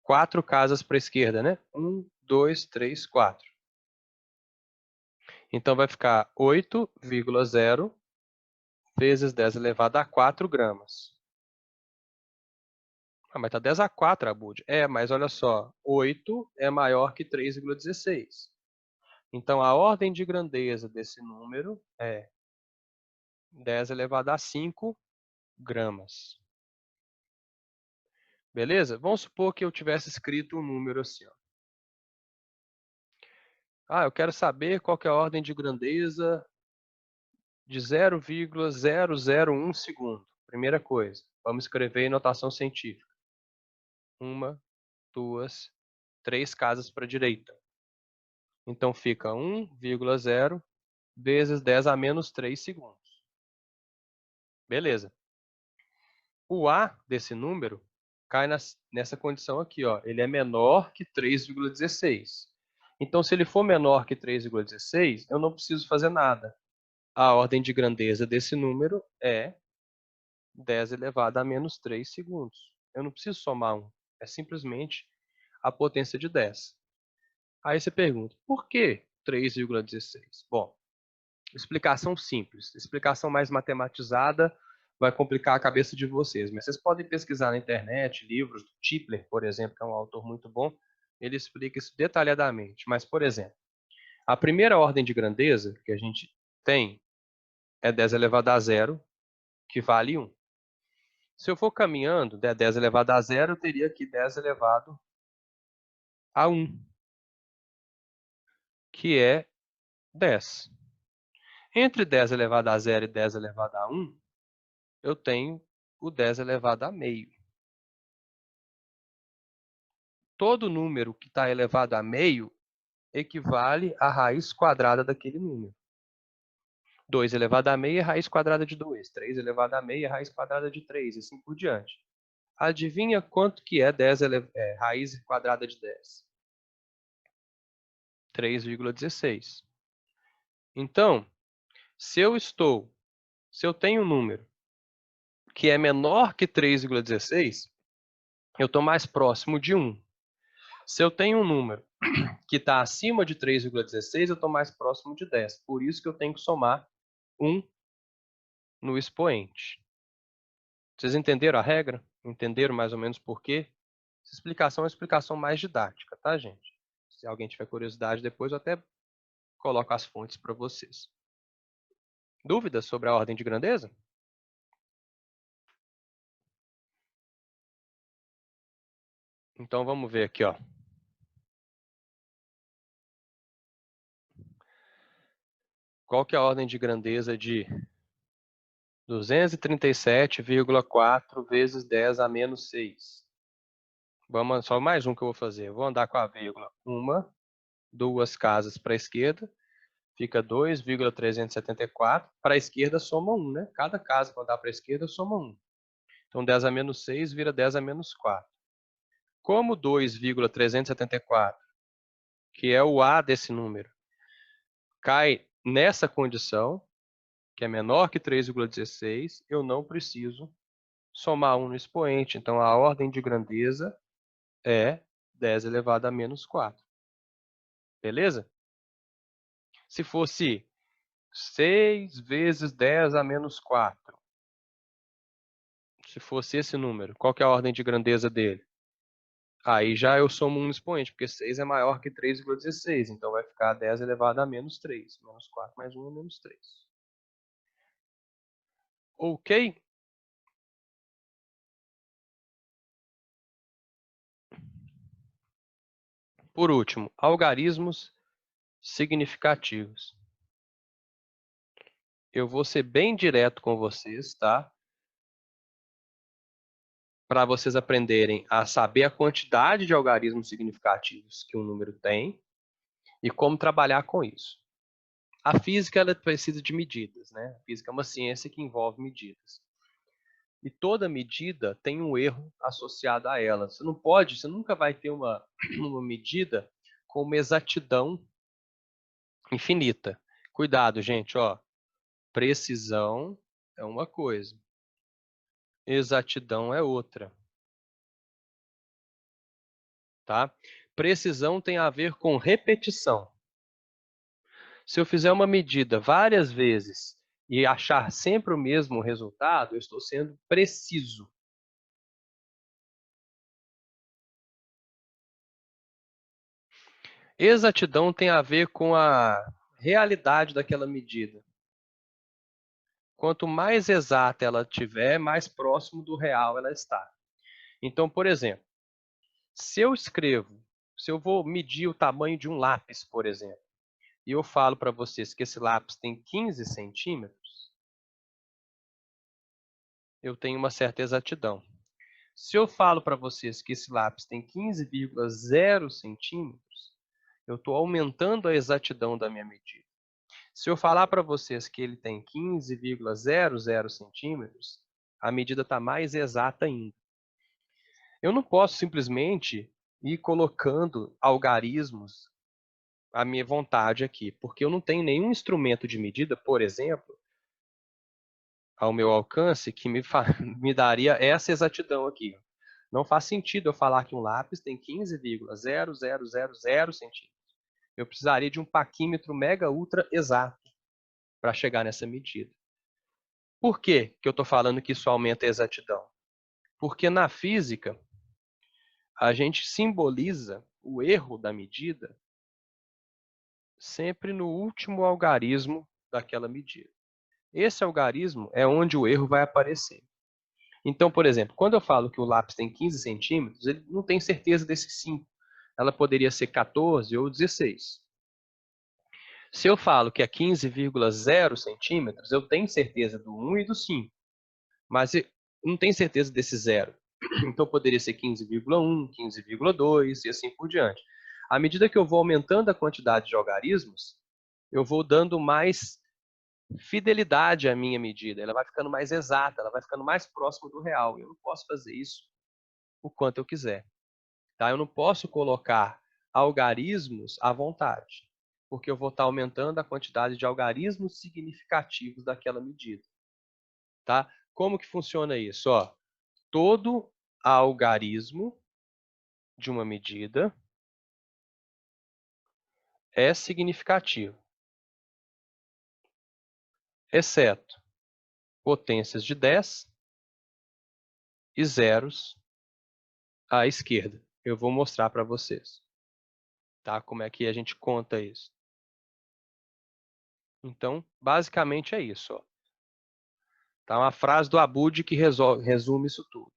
4 casas para a esquerda, né? 1, 2, 3, 4. Então vai ficar 8,0 vezes 10 elevado a 4 gramas. Ah, mas tá 10 a 4, Abud. É, mas olha só, 8 é maior que 3,16. Então, a ordem de grandeza desse número é 10 elevado a 5 gramas. Beleza? Vamos supor que eu tivesse escrito um número assim, ó. Ah, eu quero saber qual que é a ordem de grandeza de 0,001 segundo. Primeira coisa, vamos escrever em notação científica. 1, 2, 3 casas para a direita. Então, fica 1,0 vezes 10 a menos 3 segundos. Beleza. O A desse número cai nessa condição aqui, ó. Ele é menor que 3,16. Então, se ele for menor que 3,16, eu não preciso fazer nada. A ordem de grandeza desse número é 10 elevado a menos 3 segundos. Eu não preciso somar 1. É simplesmente a potência de 10. Aí você pergunta, por que 3,16? Bom, explicação simples. Explicação mais matematizada vai complicar a cabeça de vocês. Mas vocês podem pesquisar na internet, livros do Tipler, por exemplo, que é um autor muito bom. Ele explica isso detalhadamente. Mas, por exemplo, a primeira ordem de grandeza que a gente tem é 10 elevado a 0, que vale 1. Se eu for caminhando, 10 elevado a 0, eu teria aqui 10 elevado a 1, que é 10. Entre 10 elevado a 0 e 10 elevado a 1, eu tenho o 10 elevado a meio. Todo número que está elevado a meio equivale à raiz quadrada daquele número. 2 elevado a meio é raiz quadrada de 2. 3 elevado a meio é raiz quadrada de 3, e assim por diante. Adivinha quanto que é 10 raiz quadrada de 10? 3,16. Então, se eu tenho um número que é menor que 3,16, eu estou mais próximo de 1. Se eu tenho um número que está acima de 3,16, eu estou mais próximo de 10. Por isso que eu tenho que somar 1 no expoente. Vocês entenderam a regra? Entenderam mais ou menos por quê? Essa explicação é uma explicação mais didática, tá, gente? Se alguém tiver curiosidade, depois eu até coloco as fontes para vocês. Dúvidas sobre a ordem de grandeza? Então vamos ver aqui, ó. Qual que é a ordem de grandeza de 237,4 vezes 10 a menos 6? Vamos, só mais um que eu vou fazer. Eu vou andar com a vírgula. 1, 2 casas para a esquerda. Fica 2,374. Para a esquerda soma 1, né? Cada casa que eu andar para a esquerda soma 1. Então 10 a menos 6 vira 10 a menos 4. Como 2,374 que é o A desse número, cai nessa condição, que é menor que 3,16, eu não preciso somar 1 no expoente. Então, a ordem de grandeza é 10 elevado a menos 4. Beleza? Se fosse 6 vezes 10 a menos 4, se fosse esse número, qual que é a ordem de grandeza dele? Aí já eu somo 1 no expoente, porque 6 é maior que 3,16, então vai ficar 10 elevado a menos 3. Menos 4 mais 1 é menos 3. Ok? Por último, algarismos significativos. Eu vou ser bem direto com vocês, tá? Para vocês aprenderem a saber a quantidade de algarismos significativos que um número tem e como trabalhar com isso. A física ela precisa de medidas, né? A física é uma ciência que envolve medidas. E toda medida tem um erro associado a ela. Você nunca vai ter uma medida com uma exatidão infinita. Cuidado, gente, ó. Precisão é uma coisa, exatidão é outra, tá? Precisão tem a ver com repetição. Se eu fizer uma medida várias vezes e achar sempre o mesmo resultado, eu estou sendo preciso. Exatidão tem a ver com a realidade daquela medida. Quanto mais exata ela tiver, mais próximo do real ela está. Então, por exemplo, se eu vou medir o tamanho de um lápis, por exemplo, e eu falo para vocês que esse lápis tem 15 centímetros, eu tenho uma certa exatidão. Se eu falo para vocês que esse lápis tem 15,0 centímetros, eu estou aumentando a exatidão da minha medida. Se eu falar para vocês que ele tem 15,00 centímetros, a medida está mais exata ainda. Eu não posso simplesmente ir colocando algarismos à minha vontade aqui, porque eu não tenho nenhum instrumento de medida, por exemplo, ao meu alcance, que me daria essa exatidão aqui. Não faz sentido eu falar que um lápis tem 15,0000 centímetros. Eu precisaria de um paquímetro mega ultra exato para chegar nessa medida. Por que eu estou falando que isso aumenta a exatidão? Porque na física, a gente simboliza o erro da medida sempre no último algarismo daquela medida. Esse algarismo é onde o erro vai aparecer. Então, por exemplo, quando eu falo que o lápis tem 15 centímetros, ele não tem certeza desses 5. Ela poderia ser 14 ou 16. Se eu falo que é 15,0 centímetros, eu tenho certeza do 1 e do 5. Mas eu não tenho certeza desse 0. Então, poderia ser 15,1, 15,2 e assim por diante. À medida que eu vou aumentando a quantidade de algarismos, eu vou dando mais fidelidade à minha medida. Ela vai ficando mais exata, ela vai ficando mais próxima do real. Eu não posso fazer isso o quanto eu quiser. Tá? Eu não posso colocar algarismos à vontade, porque eu vou estar aumentando a quantidade de algarismos significativos daquela medida. Tá? Como que funciona isso? Ó, todo algarismo de uma medida é significativo, exceto potências de 10 e zeros à esquerda. Eu vou mostrar para vocês, tá? Como é que a gente conta isso. Então, basicamente é isso. Ó. Tá uma frase do Abud que resume isso tudo.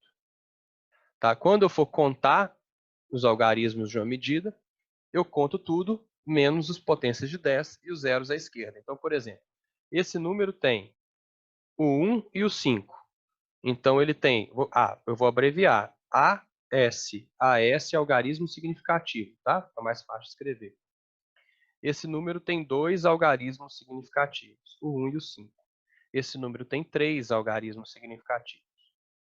Tá? Quando eu for contar os algarismos de uma medida, eu conto tudo, menos os potências de 10 e os zeros à esquerda. Então, por exemplo, esse número tem o 1 e o 5. Então, ele tem, eu vou abreviar, AS. AS é algarismo significativo, tá? É mais fácil de escrever. Esse número tem 2 algarismos significativos, o 1 e o 5. Esse número tem 3 algarismos significativos,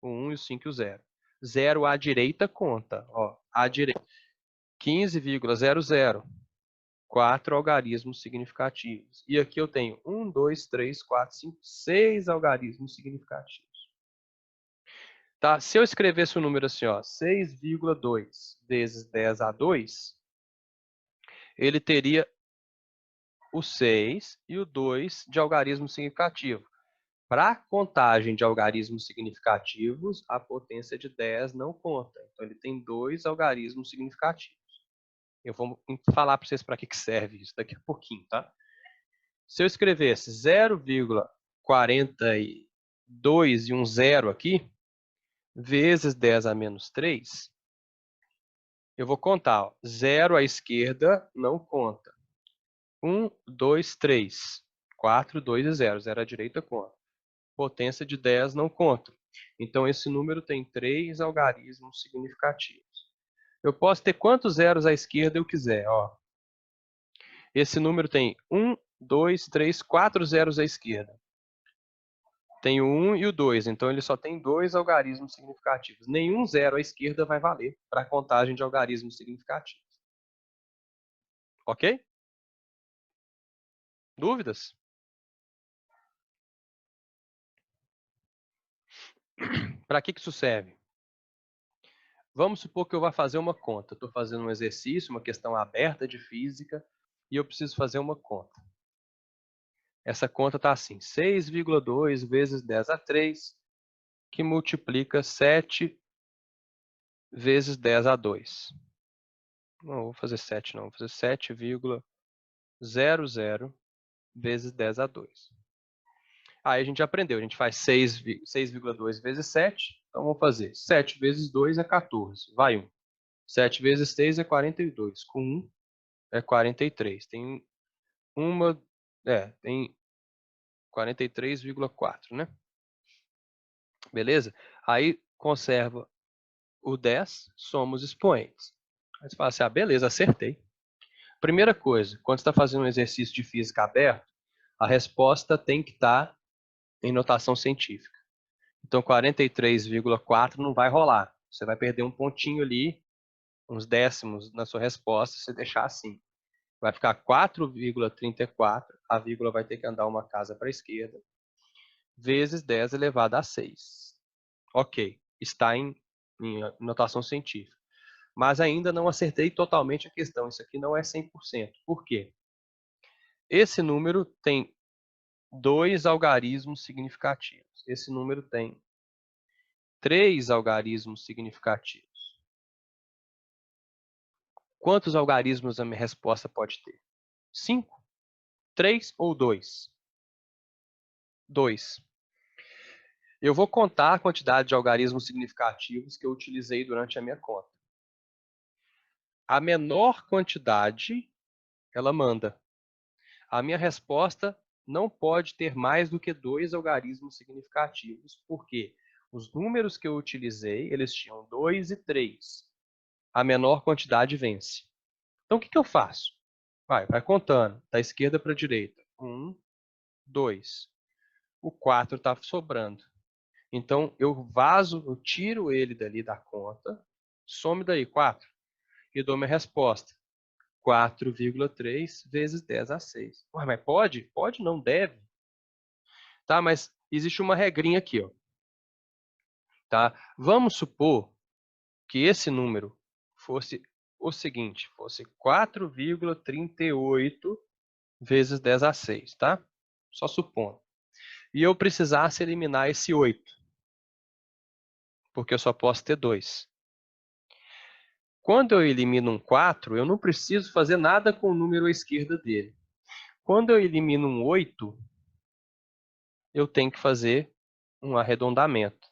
o 1 e o 5 e o 0. 0 à direita conta, ó, à direita, 15,00. 4 algarismos significativos. E aqui eu tenho 1, 2, 3, 4, 5, 6 algarismos significativos. Tá? Se eu escrevesse o número assim, ó, 6,2 vezes 10 a 2, ele teria o 6 e o 2 de algarismo significativo. Para a contagem de algarismos significativos, a potência de 10 não conta. Então, ele tem 2 algarismos significativos. Eu vou falar para vocês para que serve isso daqui a pouquinho, tá? Se eu escrevesse 0,42 e um zero aqui, vezes 10 a menos 3, eu vou contar. Ó, 0 à esquerda não conta. 1, 2, 3. 4, 2 e 0. 0 à direita conta. Potência de 10 não conta. Então, esse número tem 3 algarismos significativos. Eu posso ter quantos zeros à esquerda eu quiser. Ó. Esse número tem 1, 2, 3, 4 zeros à esquerda. Tem o 1 e o 2, então ele só tem 2 algarismos significativos. Nenhum zero à esquerda vai valer para a contagem de algarismos significativos. Ok? Dúvidas? Para que isso serve? Vamos supor que eu vá fazer uma conta. Estou fazendo um exercício, uma questão aberta de física, e eu preciso fazer uma conta. Essa conta está assim, 6,2 vezes 10 a 3, que multiplica 7 vezes 10 a 2. Não vou fazer 7, não. Vou fazer 7,00 vezes 10 a 2. Aí a gente aprendeu, a gente faz 6,2 vezes 7. Então vamos fazer 7 vezes 2 é 14. Vai 1. 7 vezes 6 é 42. Com 1 é 43. Tem 43,4, né? Beleza? Aí conserva o 10, somos expoentes. Aí você fala assim, beleza, acertei. Primeira coisa, quando você está fazendo um exercício de física aberto, a resposta tem que estar em notação científica. Então, 43,4 não vai rolar. Você vai perder um pontinho ali, uns décimos na sua resposta, se você deixar assim. Vai ficar 4,34, a vírgula vai ter que andar uma casa para a esquerda, vezes 10 elevado a 6. Ok, está em notação científica. Mas ainda não acertei totalmente a questão. Isso aqui não é 100%. Por quê? Esse número tem 2 algarismos significativos. Esse número tem 3 algarismos significativos. Quantos algarismos a minha resposta pode ter? 5, 3 ou 2? 2. Eu vou contar a quantidade de algarismos significativos que eu utilizei durante a minha conta. A menor quantidade, ela manda. A minha resposta não pode ter mais do que 2 algarismos significativos, porque os números que eu utilizei, eles tinham 2 e 3. A menor quantidade vence. Então, o que eu faço? Vai contando, da esquerda para a direita. 1, 2. O 4 está sobrando. Então, eu tiro ele dali da conta, some daí 4 e dou minha resposta. 4,3 vezes 10 a 6. Ué, mas pode? Pode, não deve. Tá, mas existe uma regrinha aqui, ó. Tá? Vamos supor que esse número fosse o seguinte, fosse 4,38 vezes 10 a 6, tá? Só supondo. E eu precisasse eliminar esse 8, porque eu só posso ter 2. Quando eu elimino um 4, eu não preciso fazer nada com o número à esquerda dele. Quando eu elimino um 8, eu tenho que fazer um arredondamento.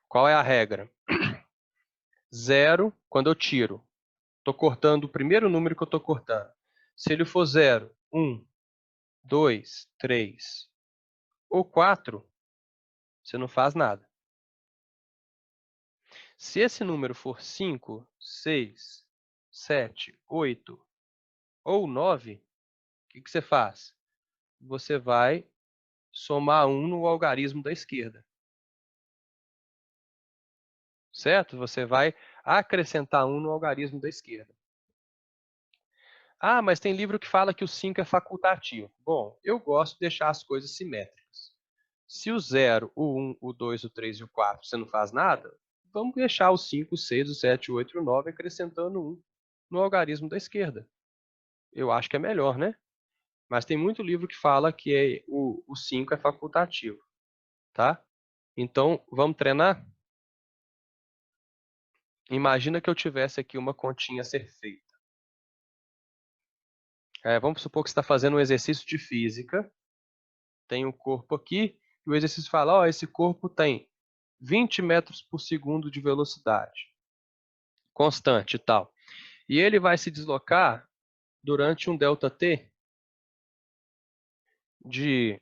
Qual é a regra? 0, quando eu tiro. Estou cortando o primeiro número que eu estou cortando. Se ele for 0, 1, 2, 3 ou 4, você não faz nada. Se esse número for 5, 6, 7, 8 ou 9, o que você faz? Você vai somar 1 no algarismo da esquerda. Certo? Você vai acrescentar 1 no algarismo da esquerda. Ah, mas tem livro que fala que o 5 é facultativo. Bom, eu gosto de deixar as coisas simétricas. Se o 0, o 1, o 2, o 3 e o 4 você não faz nada, vamos deixar o 5, o 6, o 7, o 8 e o 9 acrescentando 1 no algarismo da esquerda. Eu acho que é melhor, né? Mas tem muito livro que fala que o 5 é facultativo, tá? Então, vamos treinar? Imagina que eu tivesse aqui uma continha a ser feita. Vamos supor que você está fazendo um exercício de física, tem um corpo aqui, e o exercício fala, ó, esse corpo tem 20 metros por segundo de velocidade, constante e tal. E ele vai se deslocar durante um ΔT de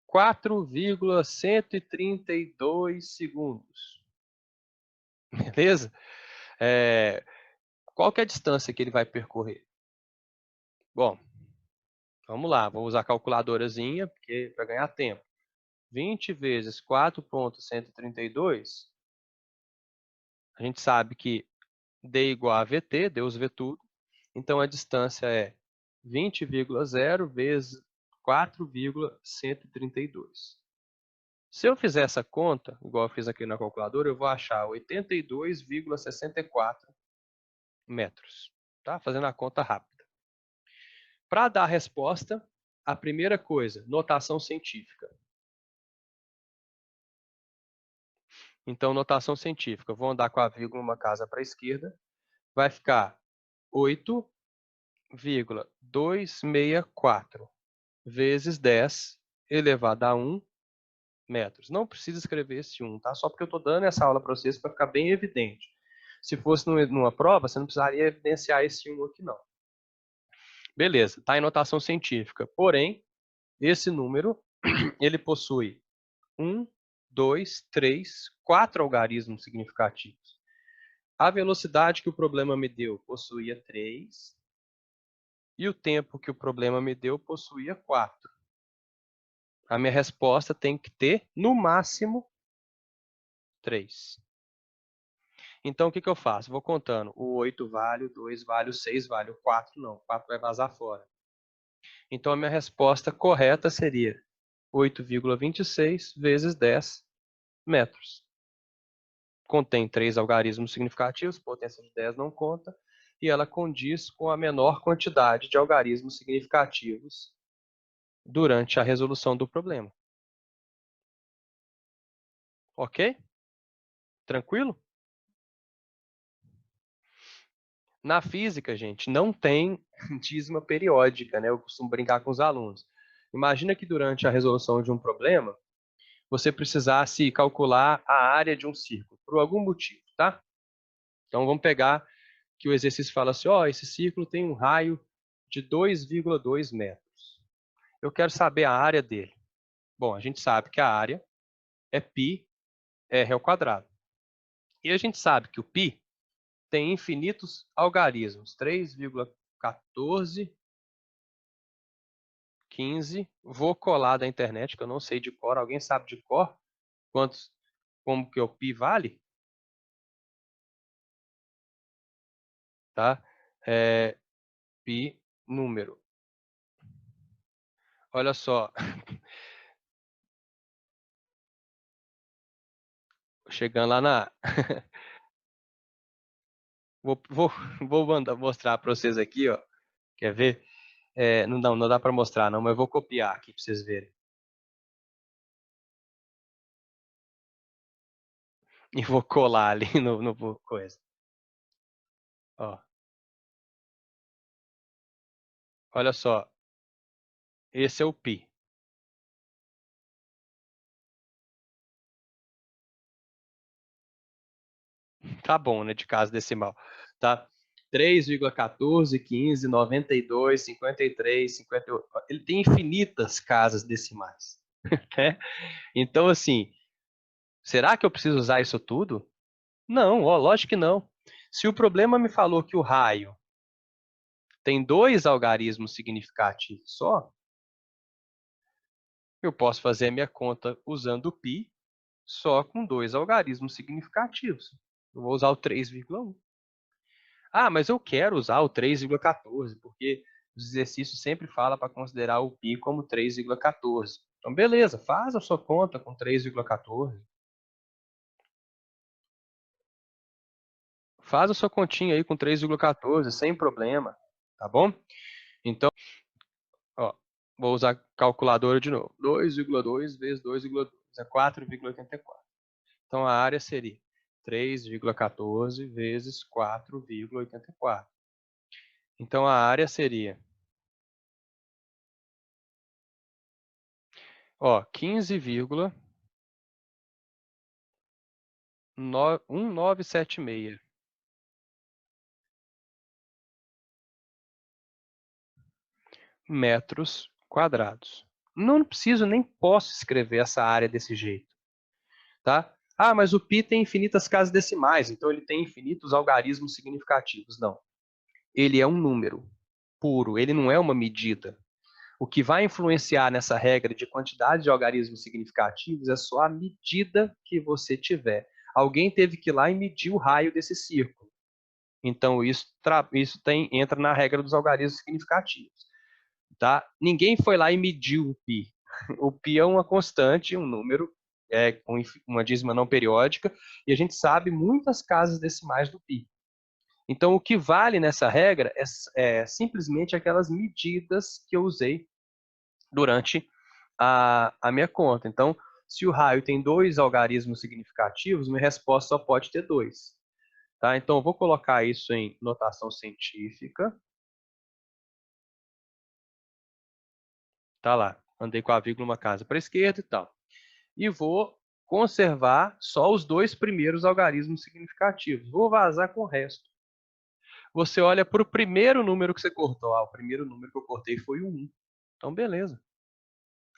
4,132 segundos. Beleza? Qual que é a distância que ele vai percorrer? Bom, vamos lá, vou usar a calculadorazinha para ganhar tempo. 20 vezes 4,132, a gente sabe que D igual a VT, Deus vê tudo. Então, a distância é 20,0 vezes 4,132. Se eu fizer essa conta, igual eu fiz aqui na calculadora, eu vou achar 82,64 metros. Tá? Fazendo a conta rápida. Para dar a resposta, a primeira coisa, notação científica. Então, notação científica. Eu vou andar com a vírgula uma casa para a esquerda. Vai ficar 8,264 vezes 10 elevado a 1 metros. Não precisa escrever esse 1, tá? Só porque eu estou dando essa aula para vocês para ficar bem evidente. Se fosse numa prova, você não precisaria evidenciar esse 1 aqui, não. Beleza, está em notação científica. Porém, esse número, ele possui 1, 2, 3, 4 algarismos significativos. A velocidade que o problema me deu possuía 3, e o tempo que o problema me deu possuía 4. A minha resposta tem que ter, no máximo, 3. Então, o que eu faço? Vou contando. O 8 vale, o 2 vale, o 6 vale, o 4 não. O 4 vai vazar fora. Então, a minha resposta correta seria 8,26 vezes 10 metros. Contém 3 algarismos significativos, potência de 10 não conta, e ela condiz com a menor quantidade de algarismos significativos durante a resolução do problema. Ok? Tranquilo? Na física, gente, não tem dízima periódica, né? Eu costumo brincar com os alunos. Imagina que durante a resolução de um problema, você precisasse calcular a área de um círculo, por algum motivo, tá? Então, vamos pegar que o exercício fala assim, ó, esse círculo tem um raio de 2,2 metros. Eu quero saber a área dele. Bom, a gente sabe que a área é πr ao quadrado. E a gente sabe que o π tem infinitos algarismos, 3,14, 15. Vou colar da internet, que eu não sei de cor. Alguém sabe de cor como que o π vale? Tá? Π número. Olha só. Chegando lá na... vou mostrar para vocês aqui, ó. Quer ver? Não dá para mostrar, não, mas eu vou copiar aqui para vocês verem. E vou colar ali no coisa. Ó. Olha só. Esse é o π. Tá bom, né? De casa decimal. Tá? 3,14, 15, 92, 53, 58. Ele tem infinitas casas decimais. Né? Então, assim, será que eu preciso usar isso tudo? Não, ó, lógico que não. Se o problema me falou que o raio tem 2 algarismos significativos só, eu posso fazer a minha conta usando o π só com 2 algarismos significativos. Eu vou usar o 3,1. Ah, mas eu quero usar o 3,14, porque os exercícios sempre falam para considerar o π como 3,14. Então, beleza, faz a sua conta com 3,14. Faz a sua continha aí com 3,14, sem problema, tá bom? Então, ó, vou usar a calculadora de novo. 2,2 vezes 2,2 é 4,84. Então, a área seria 3,14 vezes 4,84. Então, a área seria, ó, 15,1976 metros quadrados. Não preciso nem posso escrever essa área desse jeito, tá? Ah, mas o π tem infinitas casas decimais, então ele tem infinitos algarismos significativos. Não. Ele é um número puro, ele não é uma medida. O que vai influenciar nessa regra de quantidade de algarismos significativos é só a medida que você tiver. Alguém teve que ir lá e medir o raio desse círculo. Então, entra na regra dos algarismos significativos. Tá? Ninguém foi lá e mediu o π. O π é uma constante, um número, com uma dízima não periódica, e a gente sabe muitas casas decimais do π. Então, o que vale nessa regra é simplesmente aquelas medidas que eu usei durante a minha conta. Então, se o raio tem 2 algarismos significativos, minha resposta só pode ter 2. Tá? Então, eu vou colocar isso em notação científica. Tá lá, andei com a vírgula uma casa para a esquerda e tal. E vou conservar só os 2 primeiros algarismos significativos. Vou vazar com o resto. Você olha para o primeiro número que você cortou. Ah, o primeiro número que eu cortei foi o 1. Então, beleza.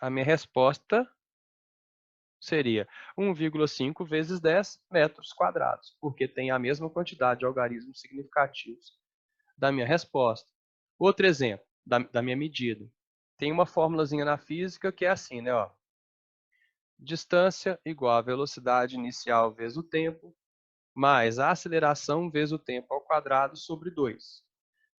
A minha resposta seria 1,5 vezes 10 metros quadrados, porque tem a mesma quantidade de algarismos significativos da minha resposta. Outro exemplo da minha medida. Tem uma formulazinha na física que é assim, né? Ó. Distância igual a velocidade inicial vezes o tempo, mais a aceleração vezes o tempo ao quadrado sobre 2.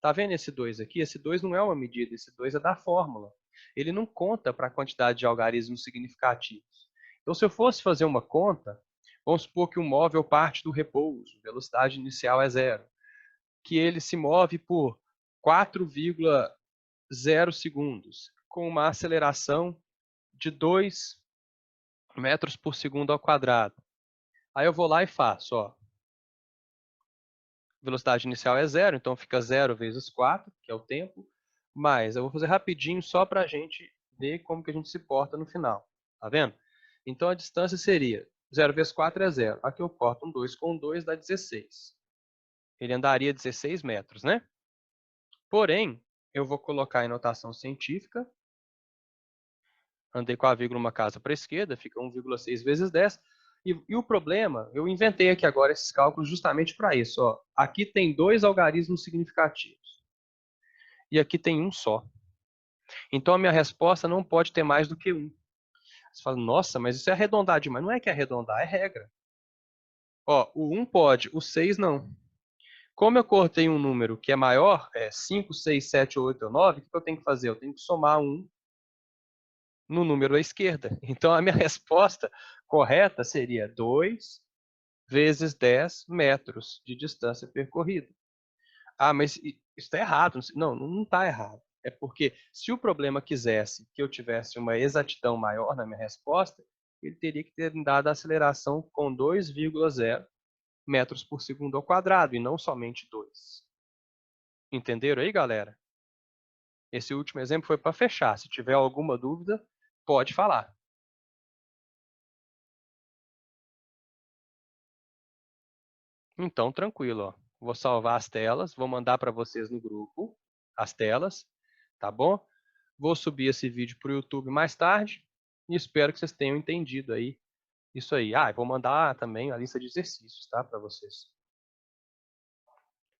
Tá vendo esse 2 aqui? Esse 2 não é uma medida, esse 2 é da fórmula. Ele não conta para a quantidade de algarismos significativos. Então, se eu fosse fazer uma conta, vamos supor que o móvel parte do repouso, velocidade inicial é 0, que ele se move por 4,0 segundos, com uma aceleração de 2 metros por segundo ao quadrado. Aí eu vou lá e faço, ó. Velocidade inicial é 0, então fica 0 vezes 4, que é o tempo, mas eu vou fazer rapidinho só para a gente ver como que a gente se porta no final. Tá vendo? Então a distância seria 0 vezes 4 é 0. Aqui eu corto um 2 com 2 dá 16. Ele andaria 16 metros, né? Porém, eu vou colocar em notação científica. Andei com a vírgula uma casa para a esquerda, fica 1,6 vezes 10. E o problema, eu inventei aqui agora esses cálculos justamente para isso. Ó. Aqui tem 2 algarismos significativos. E aqui tem um só. Então, a minha resposta não pode ter mais do que 1. Você fala, nossa, mas isso é arredondar demais. Não é que é arredondar, é regra. Ó, o 1 pode, o 6 não. Como eu cortei um número que é maior, 5, 6, 7, 8 ou 9, o que eu tenho que fazer? Eu tenho que somar 1 no número à esquerda. Então, a minha resposta correta seria 2 vezes 10 metros de distância percorrida. Ah, mas isso está errado. Não, não está errado. É porque se o problema quisesse que eu tivesse uma exatidão maior na minha resposta, ele teria que ter me dado a aceleração com 2,0 metros por segundo ao quadrado, e não somente 2. Entenderam aí, galera? Esse último exemplo foi para fechar. Se tiver alguma dúvida, pode falar. Então, tranquilo. Ó. Vou salvar as telas, vou mandar para vocês no grupo as telas, tá bom? Vou subir esse vídeo para o YouTube mais tarde e espero que vocês tenham entendido aí isso aí. Ah, vou mandar também a lista de exercícios, tá, para vocês.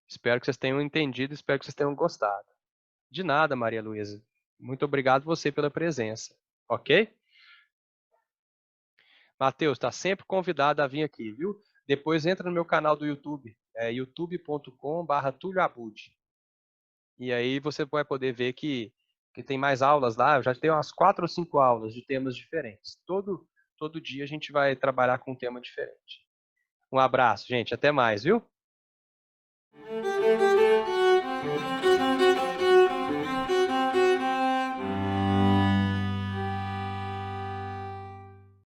Espero que vocês tenham entendido, espero que vocês tenham gostado. De nada, Maria Luísa. Muito obrigado você pela presença, ok? Matheus, está sempre convidado a vir aqui, viu? Depois entra no meu canal do YouTube, youtube.com/Tulio Abud. E aí você vai poder ver que tem mais aulas lá. Eu já tenho umas 4 ou 5 aulas de temas diferentes. Todo dia a gente vai trabalhar com um tema diferente. Um abraço, gente. Até mais, viu?